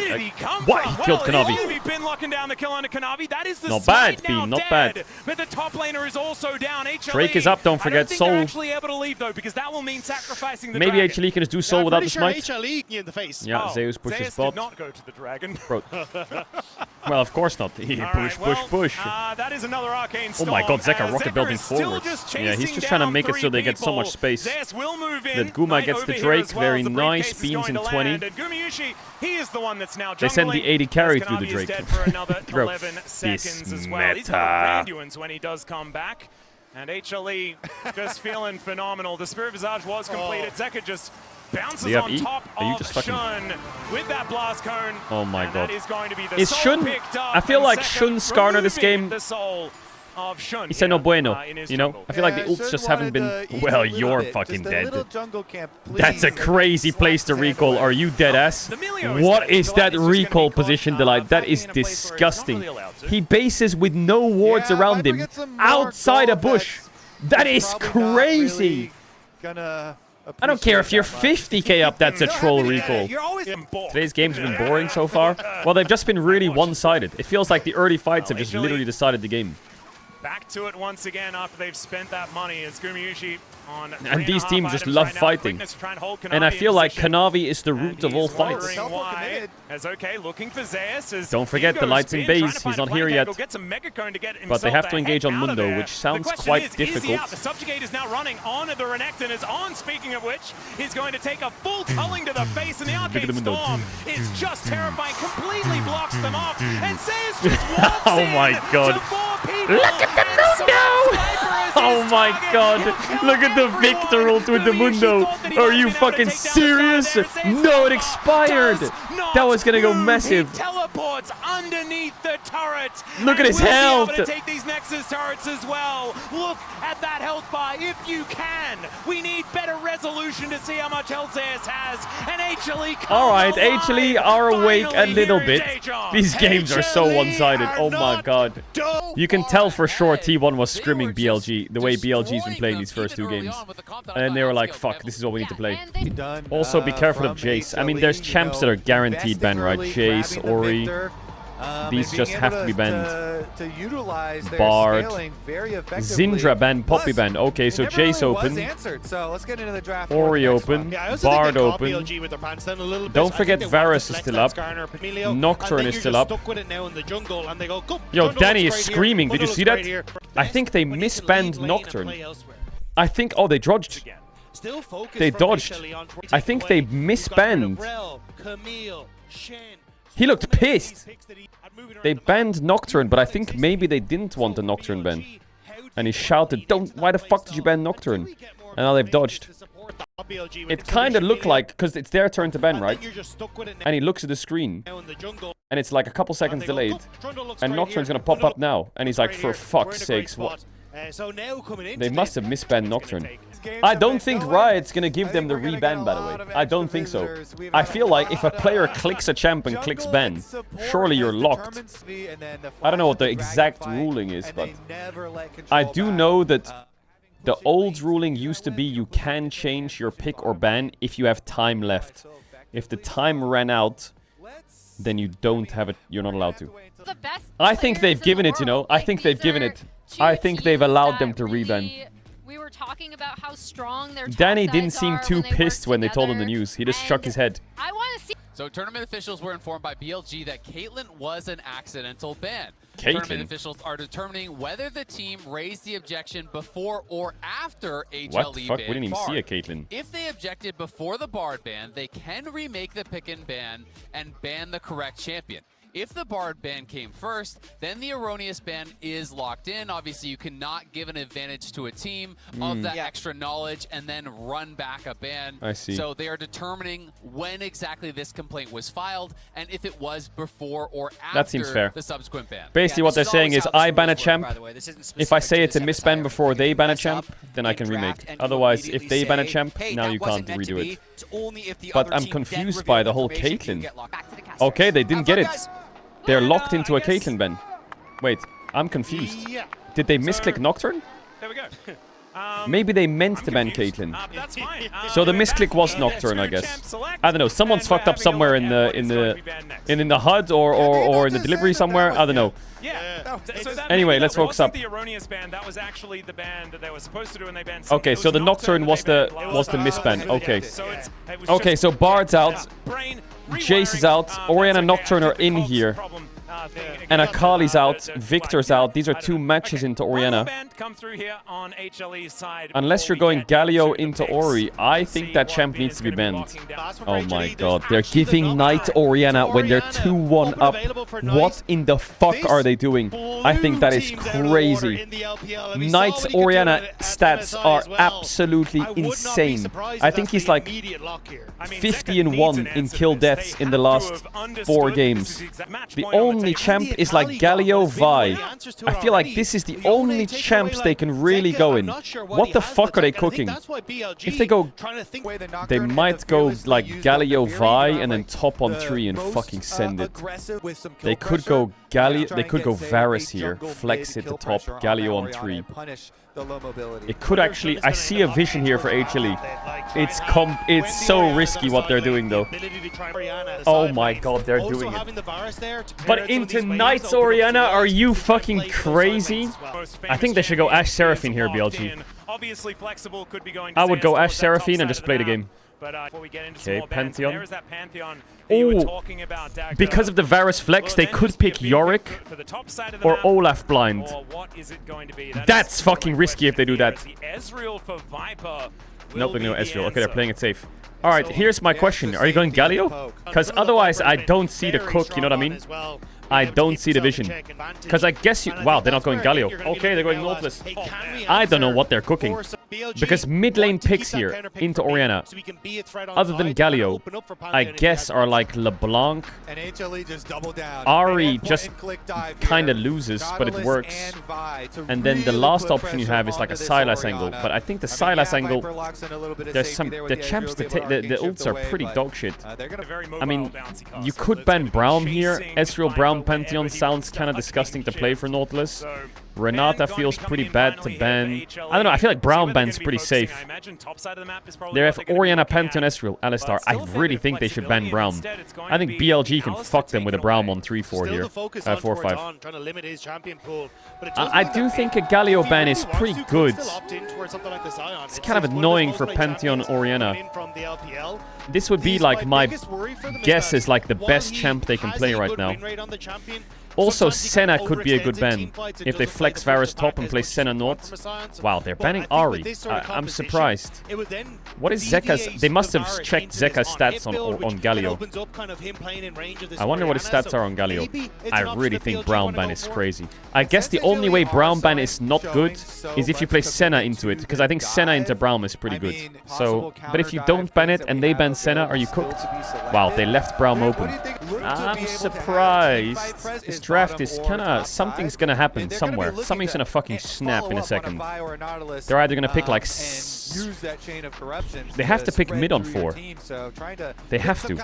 What? He killed Kanavi. Bin locking down the kill on Kanavi. That is the not bad, Bean. Not bad. But the top laner is also down. HLE. Drake is up. Don't forget Soul. Actually able to leave though, because that will mean sacrificing the maybe dragon. HLE can just do Soul without the smite. HLE in the face. Yeah, Zeus pushes bot. Did not go to the dragon. Bro. Well, of course not. He push. That is another Arcane Oh my god, Zeka rocket building forwards. Yeah, he's just trying to make it so they get so much space. That Guma gets the Drake, very nice. Beams in 20. They send the 80 carry through the Drake. Bro, this meta. When he does come back. And HLE just feeling phenomenal. The Spirit Visage was completed. Zeka just bounces on top of Shun with that blast cone. Oh my god. That is going to be the is Shun? I feel like Shun Skarner this game. of Shun. He said no bueno, his you know? jungle. I feel like the ults just haven't been... Well, you're fucking dead. That's a please. crazy place to recall. Are you dead ass? What is that recall position, Delight? That is disgusting. He bases with no wards around him outside a bush. That is crazy. I don't care if you're 50k up, that's a troll recall. Today's game's been boring so far. Well, they've just been really one-sided. It feels like the early fights have just literally decided the game. Back to it once again after they've spent that money. It's Gumayushi on And these teams just love fighting. And I feel like Kanavi is the root of all fights. As okay, looking for Zeus. Don't forget the lights in base. He's not here yet. But they have to engage on Mundo, which sounds quite difficult. The Subjugate is now running on. The Renekton is on, speaking of which. He's going to take a full culling to the face, and the Arcade Storm is just terrifying. Completely blocks them off. And Zeus just walks Oh my god. Look at the Mundo! Oh my god. Look at the Victor ult with the Mundo. Are you fucking serious? No, it expired. That was gonna go massive. He teleports underneath the turret. Look at his health. We'll be able to take these Nexus turrets as well. Look at that health bar if you can. We need better resolution to see how much health Zeus has. And HLE comes Alright, alive. HLE are awake a Finally little here in bit. Daejeon. These games are so HLE one-sided. are Oh my not god. You can tell for sure T1 was They scrimming were BLG, the way BLG's been playing them these first even two early games. on with the compound And then they were like, scale fuck, this is what we need to play. And they Also, be careful of Jace. I mean, there's champs that are guaranteed ban, right? Jace, Ori. These just have to be banned. To utilize their Bard. scaling very effectively. Zindra ban, Poppy Plus, ban. Okay, so it never Jace really was open. answered, so let's get into the draft. Ori for the next open. one. Yeah, I also Bard think they caught open. BLG with their pants down a little bit. Don't I forget think they want Varus to is flex still that up. Skarner, Emilio, Nocturne and then is you're still just up. stuck with it now in the jungle, and they go, "Go, Yo, jungle Danny looks is great screaming. here, Did you Mundo see looks that? great here." I think they We need to misbanned leave lane and Nocturne. play elsewhere. I think... Oh, they dodged. Still focused They from dodged. HLE on trying to I take think away. they You've got misbanned. Rel, Camille, Shen. He looked So many pissed. picks that he had moving around They the map. banned Nocturne, but I think maybe they didn't want the Nocturne ban. And he shouted, "Don't! Why the fuck did you ban Nocturne?" And now they've dodged. It kind of looked like, because it's their turn to ban, right? And he looks at the screen, and it's like a couple seconds delayed. And Nocturne's gonna pop up now, and he's like, "For fuck's sakes, what?" They must have misbanned Nocturne. I don't think Riot's gonna give them the reban, by the way. I don't think so. I feel like if a player clicks a champ and clicks ban, surely you're locked. I don't know what the exact ruling is, but I do know that the old ruling used to be you can change your pick or ban if you have time left. If the time ran out, then you don't have it. You're not allowed to. the best I think they've players in given the it, you know. world. I Like, think these they've given are it. two I think they've teams allowed them that to reban. really- We were talking about how strong their Danny top didn't sides seem are too when they work pissed when they told him the together, news. He just shook his head. I want to see. So tournament officials were informed by BLG that Caitlyn was an accidental ban. Caitlyn? Tournament officials are determining whether the team raised the objection before or after HLE What the fuck? We banned didn't even see a Bard. Caitlyn. If they objected before the Bard ban, they can remake the pick and ban the correct champion. If the Bard ban came first, then the erroneous ban is locked in. Obviously, you cannot give an advantage to a team of that extra knowledge and then run back a ban. I see. So they are determining when exactly this complaint was filed and if it was before or after That seems fair. the subsequent ban. Basically, what they're saying is, I ban a champ. If I say it's a misban before they ban a champ, then I can remake. Otherwise, if they ban a champ, now you can't redo it. But I'm confused by the whole Caitlyn. Okay, they didn't get it. They're locked into a Caitlyn ban. Wait, I'm confused. Yeah. Did they misclick Nocturne? There we go. Maybe they meant to ban Caitlyn. That's fine. So the misclick was Nocturne, I guess. I don't know. Someone's fucked up somewhere in the HUD or in the delivery somewhere. I don't know. Yeah. So that Anyway, that let's focus wasn't up. The erroneous ban. That was actually the ban that they were supposed to do, and they banned. Okay, so the Nocturne was the misban. Okay. Okay, so Bard's out. Jace is out. Orianna and Nocturne are in here. And Akali's out. Victor's out. These are two matches into Orianna. Unless you're going Galio into Ori, I think that champ needs to be banned. Oh my god, they're giving Knight Orianna when they're 2-1 up. What in the fuck are they doing? I think that is crazy. Knight's Orianna stats are absolutely insane. I think he's like 50-1 in kill deaths in the last 4 games. The only champ is like Galio Vi. I feel like this is the only champs they can really go in. What the fuck are they cooking? If they go... They might go like Galio Vi and then top on 3 and fucking send it. They could go Galio... They could go Varus here. Flex it to top. Galio on 3. It could actually... I see a vision here for HLE. It's so risky what they're doing though. Oh my god, they're doing it. But into Knights Orianna, are you fucking crazy? I think they should go Ashe Seraphine here, BLG. I would go Ashe Seraphine and just play the game. Okay, Pantheon. Oh, because of the Varus flex, they could pick Yorick or Olaf blind. That's fucking risky if they do that. Nope, they're going to Ezreal. Okay, they're playing it safe. Alright, here's my question. Are you going Galio? Because otherwise I don't see the cook, you know what I mean? I don't see the vision. Because I guess you... Wow, they're not going Galio. Okay, they're going Nautilus. I don't know what they're cooking. Because mid lane picks here into Orianna, other than Galio, I guess are like LeBlanc. Ahri just kind of loses, but it works. And then the last option you have is like a Sylas angle. But I think the Sylas angle, there's some... The champs, the ults are pretty dog shit. I mean, you could ban Braum here. Ezreal Braum Pantheon sounds kind of disgusting to play for Nautilus. Renata feels pretty bad to ban. I don't know, I feel like Braum ban's pretty safe. They have Orianna, Pantheon, Ezreal, Alistar. I really think they should ban Braum. I think BLG can fuck them with a Braum on 3-4 here. 4-5. I do think a Galio ban is pretty good. It's kind of annoying for Pantheon Orianna. This would be like my guess is like the best champ they can play right now. Also, Senna could be a good ban. If they flex Varus top and play Senna North. Wow, they're banning Ahri. I'm surprised. What is Zeka's... They must have checked Zeka's stats on Galio. I wonder what his stats are on Galio. I really think Braum ban is crazy. I guess the only way Braum ban is not good is if you play Senna into it. Because I think Senna into Braum is pretty good. So, but if you don't ban it and they ban Senna, are you cooked? Wow, they left Braum open. I'm surprised. This draft is kinda... Something's gonna happen somewhere. Something's gonna fucking snap in a second. They're either gonna pick like... They have to pick mid on 4. They have to.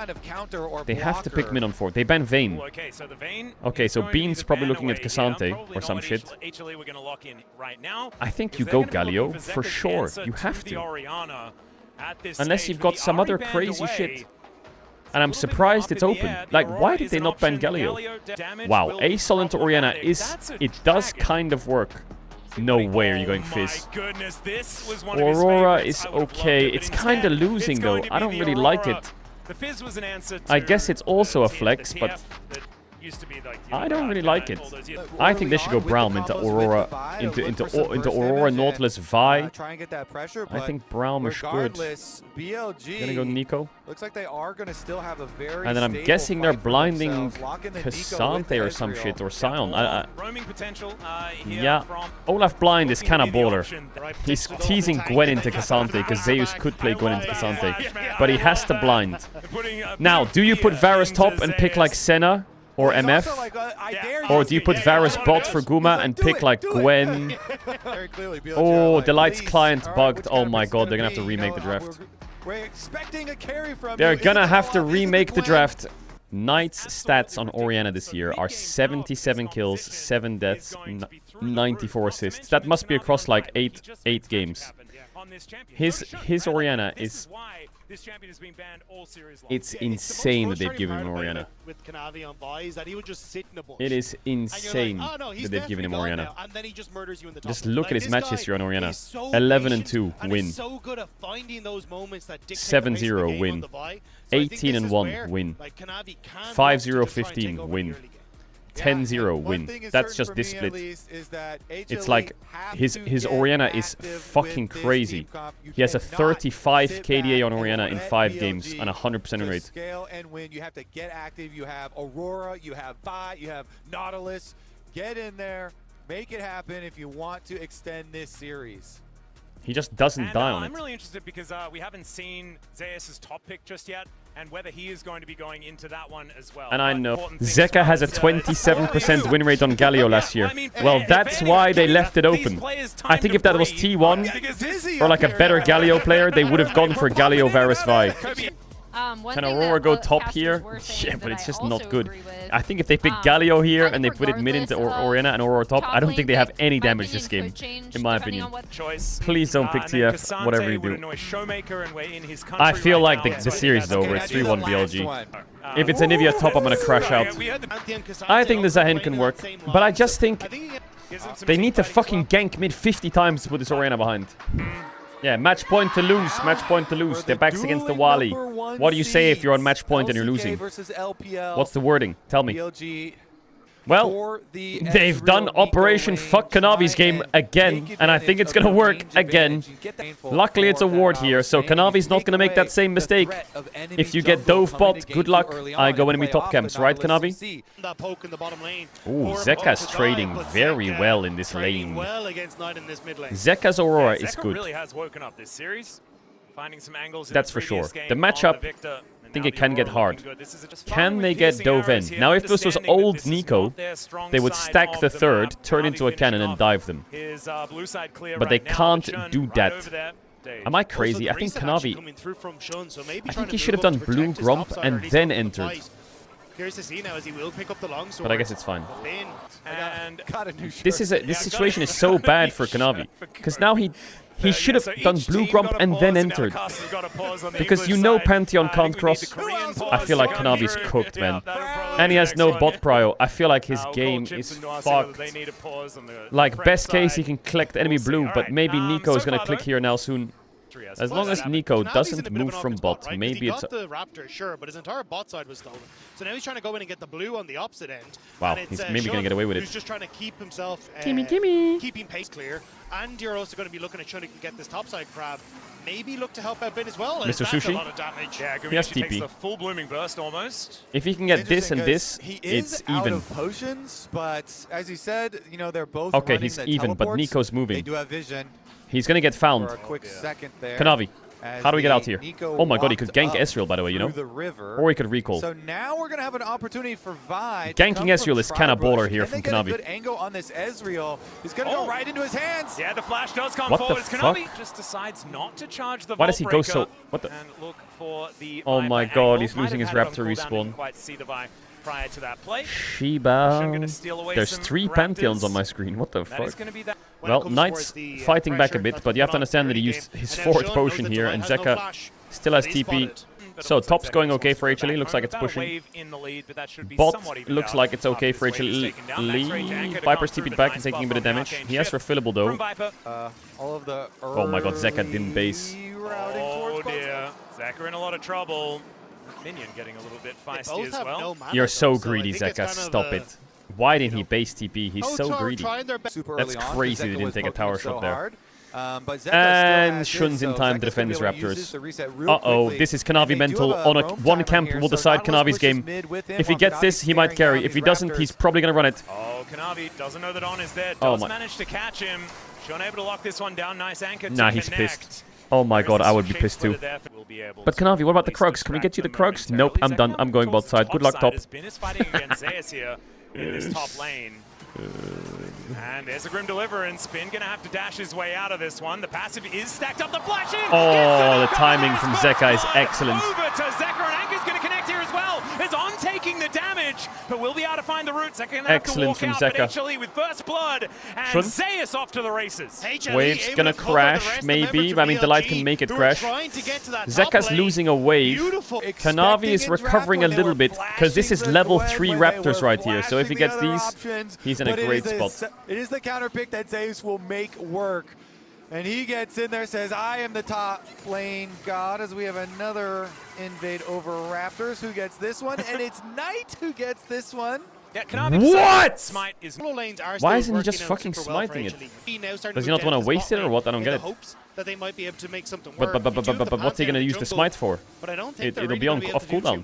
They have to pick mid on 4. They ban Vayne. Okay, so Bean's probably looking at Cassante or some shit. I think you go Galio for sure. You have to. Unless you've got some other crazy shit. And I'm surprised it's open. Like, why did they not ban Galio? Wow, ASOL into Orianna is... It does kind of work. No way are you going Fizz. Aurora is okay. It's kind of losing, though. I don't really like it. I guess it's also a flex, but... I don't really like it. I think they should go Braum into Aurora, into Aurora, Nautilus, Vi. I think Braum is good. Gonna go Nico. Looks like they are gonna still have a very. And then I'm guessing they're blinding Cassante or some shit or Sion. Yeah, Olaf blind is kind of baller. He's teasing Gwen into Cassante because Zeus could play Gwen into Cassante, but he has to blind. Now, do you put Varus top and pick like Senna? Or MF? Or do you put Varus bot for Guma and pick like Gwen? Oh, the Lights client bugged. Oh my god, they're gonna have to remake the draft. They're gonna have to remake the draft. Knight's stats on Orianna this year are 77 kills, 7 deaths, 94 assists. That must be across like 8 games. His Orianna is... It's insane that they've given him Orianna. It is insane that they've given him Orianna. Just look at his match history on Orianna. 11-2 win. 7-0 win. 18-1 win. 5-0-15 win. 10-0 win. That's just this split. It's like his Orianna is fucking crazy. He has a 35 KDA on Orianna in 5 games and a 100% win rate. And win, you have to get active. You have Aurora, you have Vi, you have Nautilus. Get in there, make it happen if you want to extend this series. He just doesn't die on it. I'm really interested because we haven't seen Zeus' top pick just yet, and whether he is going to be going into that one as well. And I know Zeka has a 27% win rate on Galio last year. Well, that's why they left it open. I think if that was T1 or like a better Galio player, they would have gone for Galio Varus Vi. Can Aurora go top here? Yeah, but it's just not good. I think if they pick Galio here and they put it mid into Orianna and Aurora top, I don't think they have any damage this game, in my opinion. Please don't pick TF, whatever you do. I feel like the series is over. It's 3-1 BLG. If it's Anivia top, I'm going to crash out. I think the Zahin can work, but I just think they need to fucking gank mid 50 times to put this Orianna behind. Yeah, match point to lose, match point to lose. Their backs against the Wally. What do you say if you're on match point and you're losing? What's the wording? Tell me. Well, they've done Operation Fuck Kanavi's game again, and I think it's going to work again. Luckily, it's a ward here, so Kanavi's not going to make that same mistake. If you get Dove bot, good luck. I go enemy top camps, right, Kanavi? Ooh, Zeka's trading very well in this lane. Zeka's Aurora is good. That's for sure. The matchup, I think it can get hard. Can they get Dove in? Now, if this was old Nico, they would stack the third, turn into a cannon, and dive them. But they can't do that. Am I crazy? I think Kanavi... I think he should have done blue Gromp and then entered. But I guess it's fine. This situation is so bad for Kanavi. Because now he should have done blue Gromp and then entered. Because you know Pantheon can't cross. I feel like Kanavi's cooked, man. And he has no bot prio. I feel like his game is fucked. Like, best case, he can collect enemy blue, but maybe Nico is going to click here now soon. As long as Nico doesn't move from bot, maybe it's... the Raptor, sure, but his entire bot side was stolen. So now he's trying to go in and get the blue on the opposite end. Wow, he's maybe going to get away with it. He's just trying to keep himself... Gimme. Keeping pace clear. And you're also going to be looking at Shun who can get this topside grab. Maybe look to help out Ben as well. Mr. Sushi? A lot of damage. Yeah, he has TP. The full blooming burst almost. If he can get this and this, it's even. Of potions, but as you said, you know, they're both okay, he's even, but Nico's moving. They do have vision. He's going to get found. For a quick second there. Kanavi. How do we get out here? Oh my god, he could gank Ezreal, by the way, you know? Or he could recall. So now we're going to have an opportunity for Vi. Ganking Ezreal is kind of baller here from Kanavi. Good angle on this Ezreal. He's going to go right into his hands. Yeah, the flash does come what forward. The fuck? Kanavi just decides not to charge the Why does he go so... What the... And look for the oh my god, he's losing his Raptor respawn. Quite see the Vi prior to that play. Shiba. There's 3 Pantheons on my screen. What the fuck? Well, Knight's fighting back a bit, but you have to understand that he used his 4th potion here, and Zeka still has TP. So top's going okay for HLE, looks like it's pushing. Bot looks like it's okay for HLE. Viper's TP'd back and taking a bit of damage. He has refillable though. Oh my god, Zeka didn't base. Oh dear, Zeka in a lot of trouble. Minion getting a little bit feisty as well. You're so greedy, Zeka, stop it. Why didn't he base TP? He's so greedy. That's crazy they didn't take a tower shot there. And Shun's in time to defend his Raptors. Uh-oh, this is Kanavi mental. On a one camp will decide Kanavi's game. If he gets this, he might carry. If he doesn't, he's probably going to run it. Oh, Kanavi doesn't know that On is there. Does manage to catch him. Shun able to lock this one down. Nice anchor to he's pissed. Oh my god, I would be pissed too. But Kanavi, what about the Krugs? Can we get you the Krugs? Nope, I'm done. I'm going bot side. Good luck, top. In this top lane. And there's a Grim Deliverance. Spin gonna have to dash his way out of this one. The passive is stacked up. The flash in. Oh, the timing from Zeka is excellent. Over to Zeka, and Anchor's gonna connect here as well. Is On taking the damage, but we'll be able to find the route. Zeka gonna have to walk out, but HLE with first blood, and Zeus off to the races. Wave's gonna crash, maybe. I mean, the light can make it crash. Zeka's losing a wave. Kanavi is recovering a little bit, because this is level 3 Raptors right here. So if he gets these, he's in a great spot. It is the counter pick that Zeus will make work. And he gets in there, says, I am the top lane god, as we have another invade over Raptors. Who gets this one? And it's Knight who gets this one. Yeah, what? Smite is why isn't he just fucking smiting it? Does he not want to waste it or what? I don't get it. That they might be able to make something but what's he going to use the smite for? It'll be off cooldown.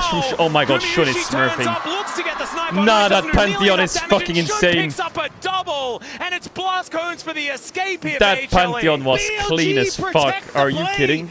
flash from... Oh my god, Shun is smurfing. Nah, that Pantheon is fucking insane. Picks up a double, and it's blast cones for the escape here. That Pantheon was clean as fuck. Are you kidding?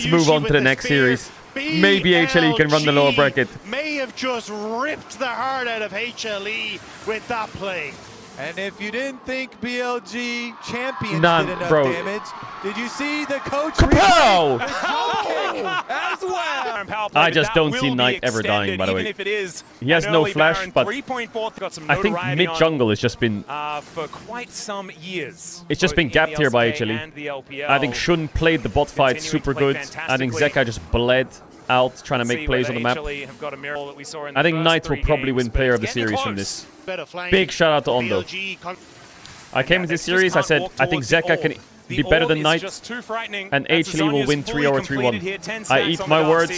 Let's move on to the next series. Maybe HLE can run the lower bracket. May have just ripped the heart out of HLE with that play. And if you didn't think BLG champions Nah, did enough bro. damage, did you see the coach Kapow! replay the jump kick as well? I just don't see Knight ever dying, by the way. He has no flash, but I think mid-jungle has just been... for quite some years. It's just been gapped here by HLE. I think Shun played the bot fight super good. I think Zeka just bled out trying to make plays on the map. I think Knight will probably win player of the series from this. Big shout out to Ondo. I came into this series, I said, I think Zeka can be better than Knight, and HLE will win 3 or 3-1. I eat my words.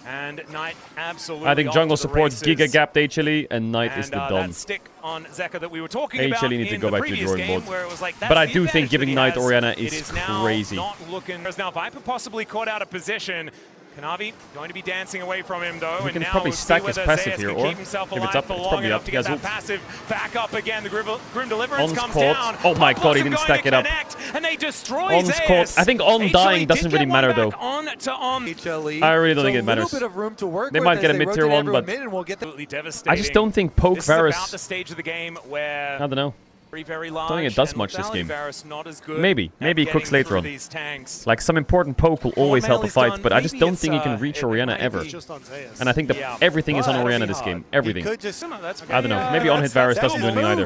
And Knight absolutely I think jungle supports Giga gapped HLE, and Knight is the done. Stick on Zeka that we were talking HLE about need to in go the back to the previous drawing game, board. where it was like, But I that's do the think advantage giving that Knight he Orianna has. is It is now crazy. Not looking. Now Viper possibly caught out of position. Kanavi going to be dancing away from him though. He can and now probably we'll see stack his whether passive Zayas here, can or keep himself if it's alive up, for it's long probably enough up. to He get has that ult. passive back up again. The Grim Deliverance On's comes caught. down. Oh my god, he Pop didn't Blossom stack it going up. to connect, and they destroy On's Zayas. caught. I think On HLE dying did doesn't get really one matter back though. On to On. HLE. I really don't So think it matters. A little bit of room to work They with might as get a they mid-tier rotate one, but everyone mid, and we'll get the Absolutely devastating. I just don't think poke This is about the Varus. stage of the game where I don't know. very I don't think it does much this game. Not as good Maybe at he cooks getting later through on. these tanks. Like some important poke will always help a Melly's fight, done. but I just Maybe don't it's, think he can reach it Orianna might be ever. just on Zayas. And I think that Yeah. everything is on But Orianna he this game. He Everything. could just That's I don't know. okay. Maybe on hit Varus doesn't do anything either.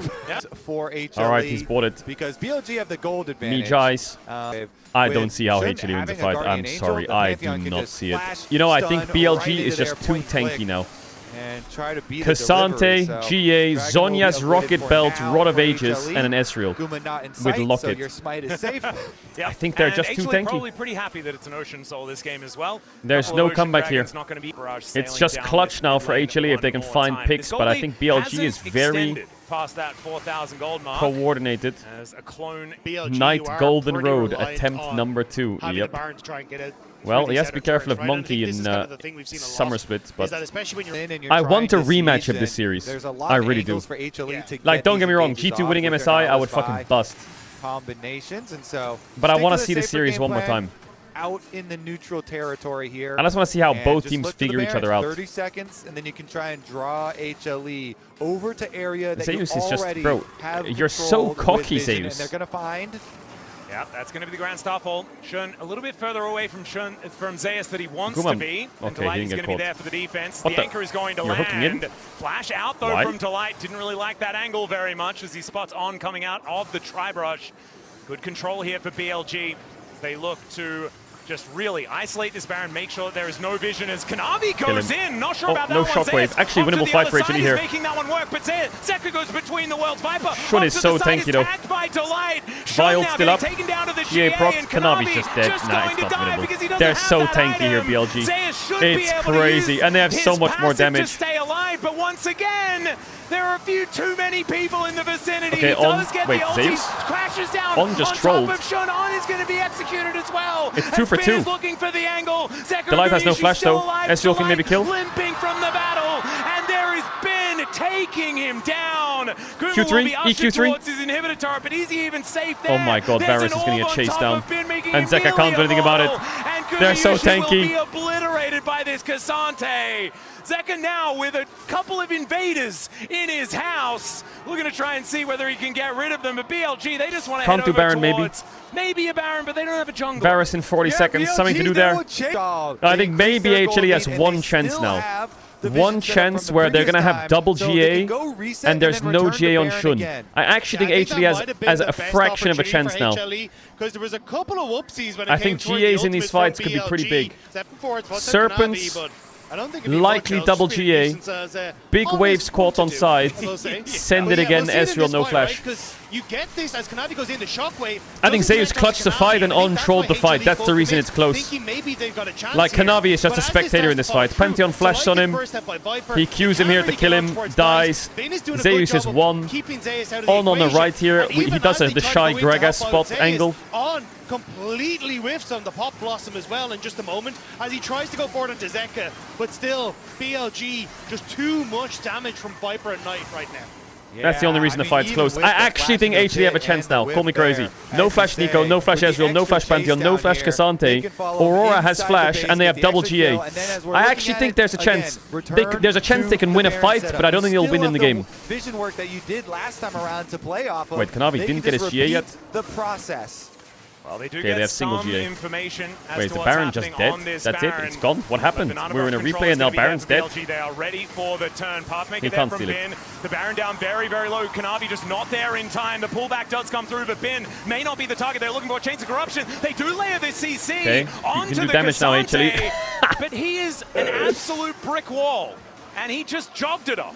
for HLE. Alright, he's bought it. Because BLG have the gold advantage. Me Jais. I with don't see how Shun HLE wins the having a fight. Guardian I'm Angel, sorry. the I Pantheon do can not just see it. flash You know, I stun think BLG right is into just their too point tanky click now. and try to beat Cassante, so GA, Dragon will be Zhonya's upgraded Rocket for Belt, now Rod of for Ages, HLE. and an Ezreal. Guma not in with sight, so Locket. your smite is safe. Yeah. I think they're And just too HLE tanky. probably pretty happy that it's an Ocean Soul this game as well. There's Couple no of Ocean comeback Dragons here. not gonna be barrage It's sailing just down clutch this now for lane HLE if they can one more find time. picks, This but I gold think lead BLG is hasn't very extended past that 4,000 gold mark. coordinated. As a clone BLG, Knight you are Golden pretty Road, reliant attempt on number 2. having Yep. the Baron to try and get out Well, through he has these to be outer careful of turrets, right? And I Monkey think this in is kind of the thing we've seen a lot, Summer Splits, but is that especially when you're in and you're I trying want a to rematch siege of this and series. There's a lot I of really do. angles for HLE Yeah. to Like, get don't get these me wrong, engages G2 off winning with MSI, their I would Alice fucking Vi bust. combinations, and so But I stick want to to the see the safer series game one more plan, time. out in the neutral territory here. I just want to see how And both just teams look to the figure each Baron, other out. 30 seconds, and then you can try and draw HLE over to area that you Zeus is just, already bro, have you're so controlled with cocky, vision, Zeus. And they're going to find... Yeah, that's going to be the Grand Starfall. Shun a little bit further away from Zayas that he wants Guma. to be. And Okay, Delight he is didn't going get to be caught. there for the defense. What The the- anchor is going to You're hooking in? land. Flash out though Why? from Delight. Didn't really like that angle very much as he spots On coming out of the Tri-Brush. Good control here for BLG as they look to just really isolate this Baron, make sure there is no vision as Kanavi goes him. in. Not sure Oh, about no that one. shockwave. Zayas Actually, off to winnable the fight other for side. HLE He's here. making that one work, but Zeka goes between the worlds. Viper Shun off is to so the side, tanky, though. tagged by Delight. Shun Violet's now still getting up. taken down to the GA GA, proc. and Kanavi's just dead. just Nah, going it's to not die winnable. because he doesn't They're have so that tanky here, item. BLG. Zayas should be It's able to crazy, use and they have so his much more passive damage. to stay alive, but once again, there are a few too many people in the vicinity. Okay, He On- does get wait, the ulti, Zeus? crashes down On just top trolled. of Shun. On is going to be executed as well. It's 2 for 2. Is looking for the angle. Delight has no flash, though. Ezreal can maybe kill. Limping from the battle, and there is Ben taking him down. Guma Q3, will be ushered EQ3. towards his inhibitor turret, but is he even safe there? Oh my god, There's Varus an is going to orb get on chased top down. of Ben, making And him Zeka nearly can't do anything about it. immortal. And They're so Gumayushi tanky. will be obliterated by this Cassante. Zeka now with a couple of invaders in his house, looking to try and see whether he can get rid of them. But BLG, they just want to Can't head do over Baron, maybe. towards maybe a Baron, but they don't have a jungle. Varus in 40 seconds. Something to do there. I think maybe HLE has one chance now. One chance where they're going to have double GA, and there's no GA on Shun. I actually think HLE has a fraction of a chance now. Because there was a couple of whoopsies when I think GAs in these fights could be pretty big. Serpents, likely double GA, big waves caught on side, send it again, Ezreal, no flash. You get this as Kanavi goes in the shockwave. I think Zeus clutched the fight and On trolled the fight. That's the reason it's close. Like, Kanavi is just a spectator in this fight. Pantheon flashed on him. He cues him here to kill him, dies. Zeus is 1. On the right here, he does the shy Gragas spot angle. On completely whiffs on the Pop Blossom as well in just a moment as he tries to go forward into Zeka, but still BLG just too much damage from Viper and Knight right now. That's the only reason the fight's close. I actually think HLE have a chance now. Call me crazy. No flash Nico, no flash Ezreal, no flash Pantheon, no flash Cassante. Aurora has flash, and they have double GA. I actually think there's a chance. There's a chance they can win a fight, but I don't think they'll win in the game. Vision work that you did last time around to play off of. Wait, Kanavi didn't get his GA yet? The process. Well, they do Okay, they have single GA. Wait, is the Baron just dead? That's it? It's gone? What happened? We were in a replay and now Baron's dead? They are ready for the turn. He can't steal it. The Baron down very, very low. Kanavi just not there in time. The pullback does come through, but Bin may not be the target. They're looking for a Chains of Corruption. They do layer the CC onto the damage now, HLE. But he is an absolute brick wall, and he just jogged it off.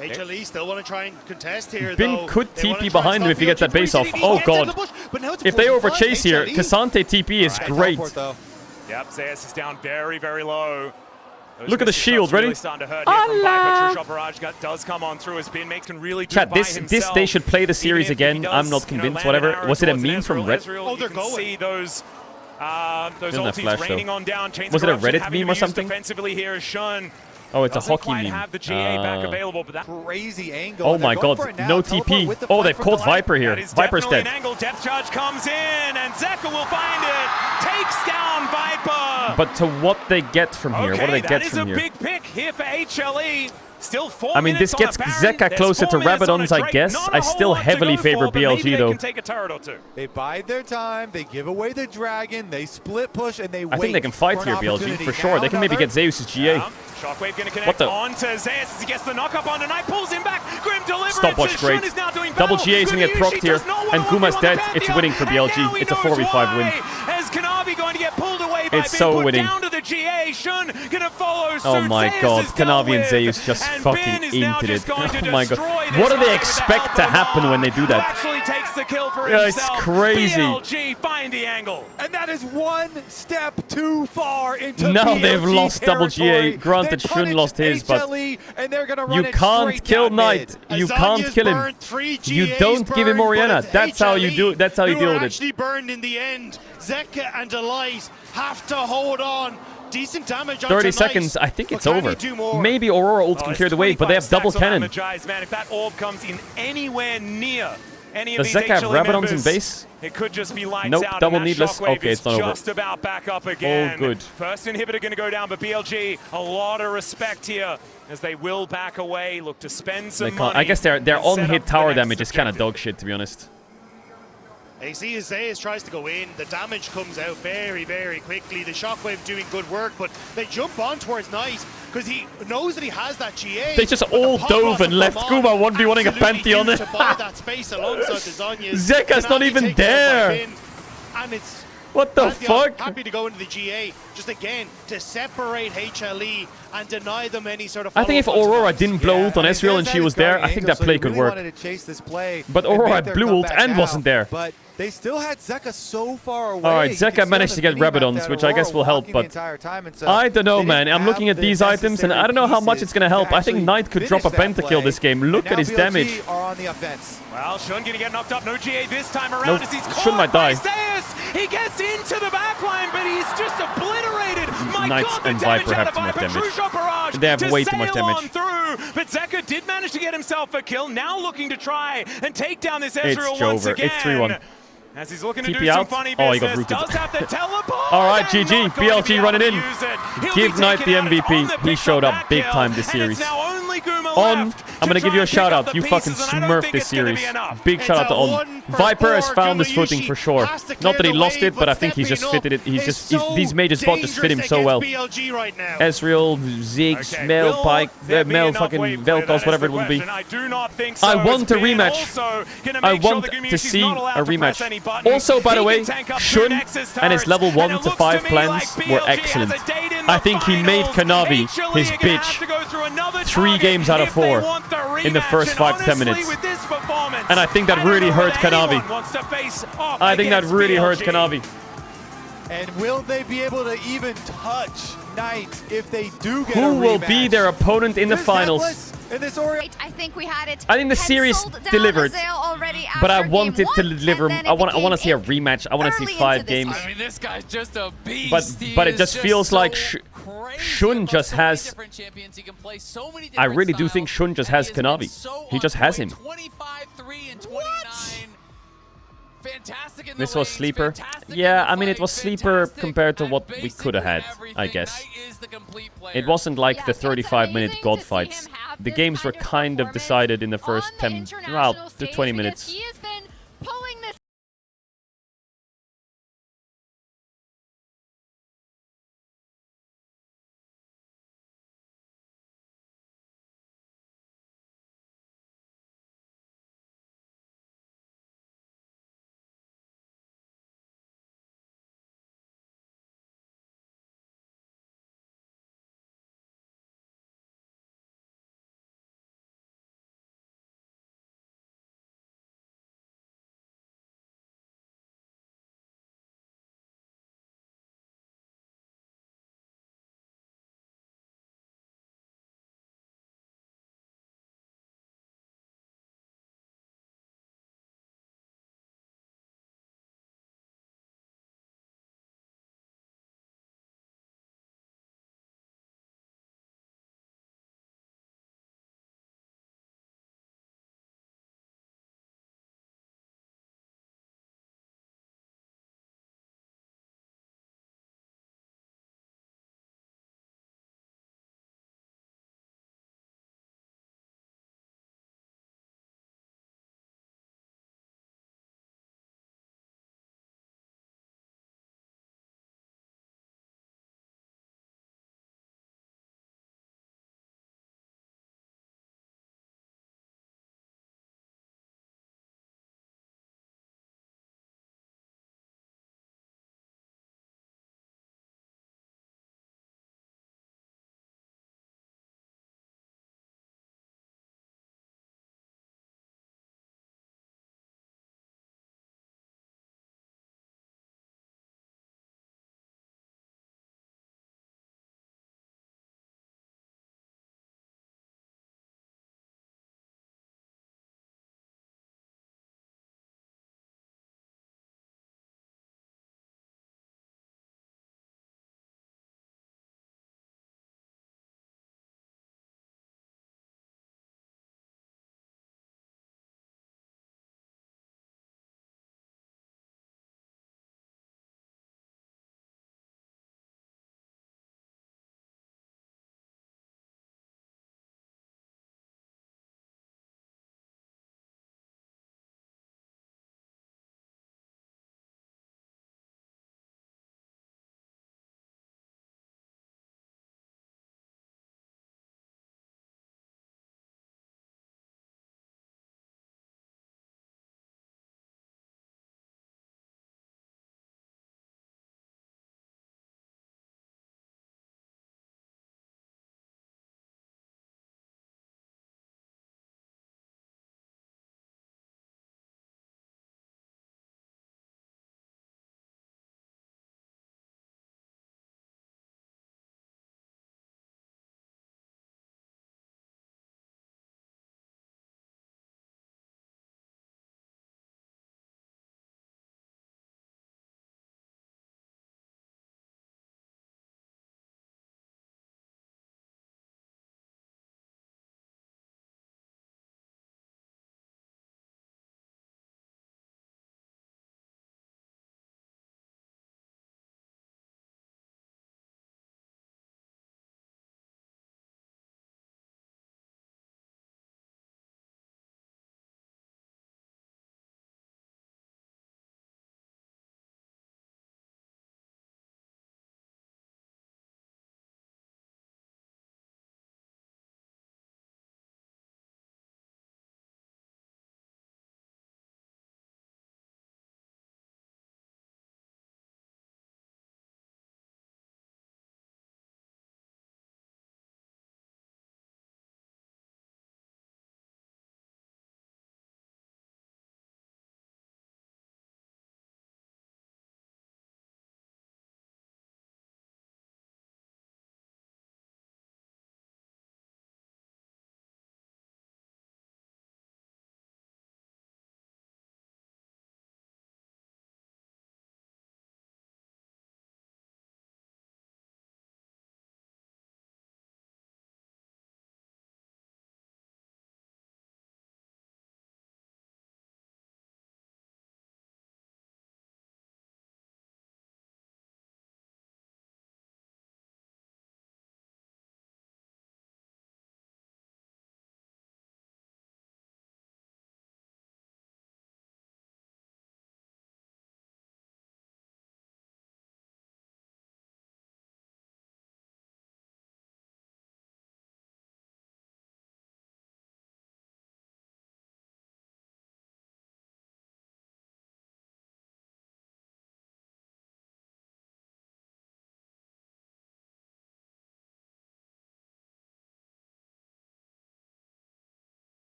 HLE still want to try and contest here, Bin could TP behind him if he gets that base off. Oh god. If they overchase here, Cassante TP is great. Yep, Zeus is down very, very low. Look at the shield, ready? Does come on through as Bin makes can really do Chat, by this himself. they should play the series Even if he again. does, I'm not convinced, land whatever. an arrow Was it a towards meme from Ezreal. Reddit? Ezreal, you can see those Doesn't have ultis flash, raining though. on down. Chains Was of it a Corruption Reddit having meme to or be used something? Defensively here is Shun. Oh, it's a Doesn't hockey quite meme. have the GA back available, but that Crazy angle. Oh my god, no TP. Oh, they've caught Viper here. is Viper's definitely dead. an angle. Depth charge comes in, and Zeka will find it. Takes down Viper. But to what they get from here? What do they get from here? That is a big pick here for HLE. Still 4 I mean, this minutes gets on a Baron. Zeka There's closer 4 to minutes on a Rabadons, I Drake. guess. Not a I whole still lot to heavily go favor for, but maybe BLG, they though. can take a turret or two. They bide their time, they give away the dragon, they split push, and they wait. I think they can fight for an here, BLG, opportunity. for sure. They can maybe get Zeus' GA. Shockwave going to connect What the? on to Zeus as he gets the knock-up on tonight, pulls him back. Grim delivers. Stopwatch great. Double GA is going to get procced here. And Guma's dead. It's winning for BLG. It's a 4v5 win. As Kanavi going to get pulled away by It's so put winning. Down to the GA. Shun going to follow suit. Oh my Zeus god, is dealt Kanavi and with, Zeus just and fucking Ben is now inted just it. going to Oh my god. destroy this What do they guy expect without to the happen when they do who that? actually takes the kill for Yeah, it's himself. crazy. BLG find the angle. And that is one step too far into Now BLG they've lost double GA. territory. Granted, They Shun lost his, but HLE, and they're gonna run you it can't straight kill down Knight. mid. You can't kill him. You don't give him Orianna. That's how you do. That's how you deal with it. Actually burned in the end. Zeka and Delight have to hold on. Decent damage on 30 tonight. seconds, I think it's But can over. he do more? Maybe Aurora ult can clear the wave, but they have double cannon. Man, if that orb comes in anywhere near any of Does these Zeka have HLE Rabadons in members, base? it could just be lights Nope, out. double and that needless. Shockwave Okay, is it's not over. just about back up again. Oh, good. First inhibitor going to go down, but BLG, a lot of respect here as they will back away, look to spend some money. I guess their and set on-hit up the tower next damage is kind of objective. dog shit, to be honest. You see as Zeus tries to go in, the damage comes out very, very quickly. The Shockwave doing good work, but they jump on towards Knight because he knows that he has that GA. They just but the all pop dove rocket and left from Kuma 1v1ing a absolutely Pantheon. huge to buy that space alongside the Zhonya's. Zeka's not Kanavi even taken out by there. Bin, and it's What the Pantheon fuck? happy to go into the GA, just again, to separate HLE and deny them any sort of I think if follow-up Aurora response. didn't blow ult on Ezreal and she was there, I think that play could work. Wanted to chase this play But and Aurora make had their blue ult comeback and now, wasn't there. But they still had Zeka so far away. Alright, You can Zeka see on managed the to get minimap Rabadons, that which I guess Aurora will help, walking but the entire time, and so I don't know, they man. didn't I'm looking have at the these items, and I don't know how much necessary it's going to help. I think pieces Knight could to drop a finish that pentakill play. this game. Look And at his now damage. BLG are on the offense. Well, Shun going to get knocked up. No GA this time around No, as he's Shun might die. caught by Zeus. He gets into the backline, but he's just obliterated. My Knights God, the and damage Viper out have of too much Viper. damage. True shot barrage They have to way too much sail damage. on through, but Zeka did manage to get himself a kill. Now looking to try and take down this Ezreal once Jover. again. It's 3-1. As he's looking to TP do some out. funny Oh, he business, got rooted. does have the teleport. All right, and GG. not going to be BLG able running to in. use it. He'll Give be Knight taken the out. It's MVP. on the He pick showed of up that big kill, time this and series. it's now only Guma On, left I'm going to give you a try and shout pick out. up You the fucking pieces, and I don't smurfed think this it's gonna series. be enough. Big shout out to It's a On. 1-for-4. Viper has found his footing Gumayushi for sure. has to Not that he clear the lost wave, it, but I but think he's just stepping fitted it. He's up just is so these mages bot just fit him so dangerous well. against BLG right now. Ezreal, Ziggs, Okay, Mel, will Pike, there be Mel, enough fucking wave clear? That Vel'Koz, is whatever the it will be. question. I do not think so. I want a It's been rematch. also gonna I make sure want that to Gumayushi's see not allowed a to press any rematch. buttons. Also, by the He way, can tank up Shun through Nexus and his turrets, level 1 and it to looks 5 me plans like were BLG excellent. has a date in I the think he made finals. Kanavi HLE his are gonna bitch have to go through another 3 target games out of if they 4 want the in the rematch. first And 5 to 10 honestly, minutes. with this performance, And I think that I don't really know hurt that anyone Kanavi. wants to face off I think that against really hurt BLG. Kanavi. And will they be able to even touch Knight if they do get a Who will rematch? be their opponent in the Chris finals? Douglas in this Oreo. I think we had it. I think the series penciled down delivered, already but I after wanted game to one, deliver. and then I want to see a became rematch. I want to see early 5 into this games. one. I mean, this guy's just a beast. But it just feels like Shun just has. I really do think Shun just has Kanavi. He just has him. 25, 3, and 29. Fantastic in the This was lanes, sleeper. fantastic Yeah, in the I mean, it fight, was sleeper fantastic compared to at what we could have had, basically I everything. guess. Knight is the complete player. It wasn't like Yeah, the so it's 35-minute amazing god to see fights. him have The this games were kind of kind of performance decided in the first on the 10, international well, the stage 20 because minutes. he is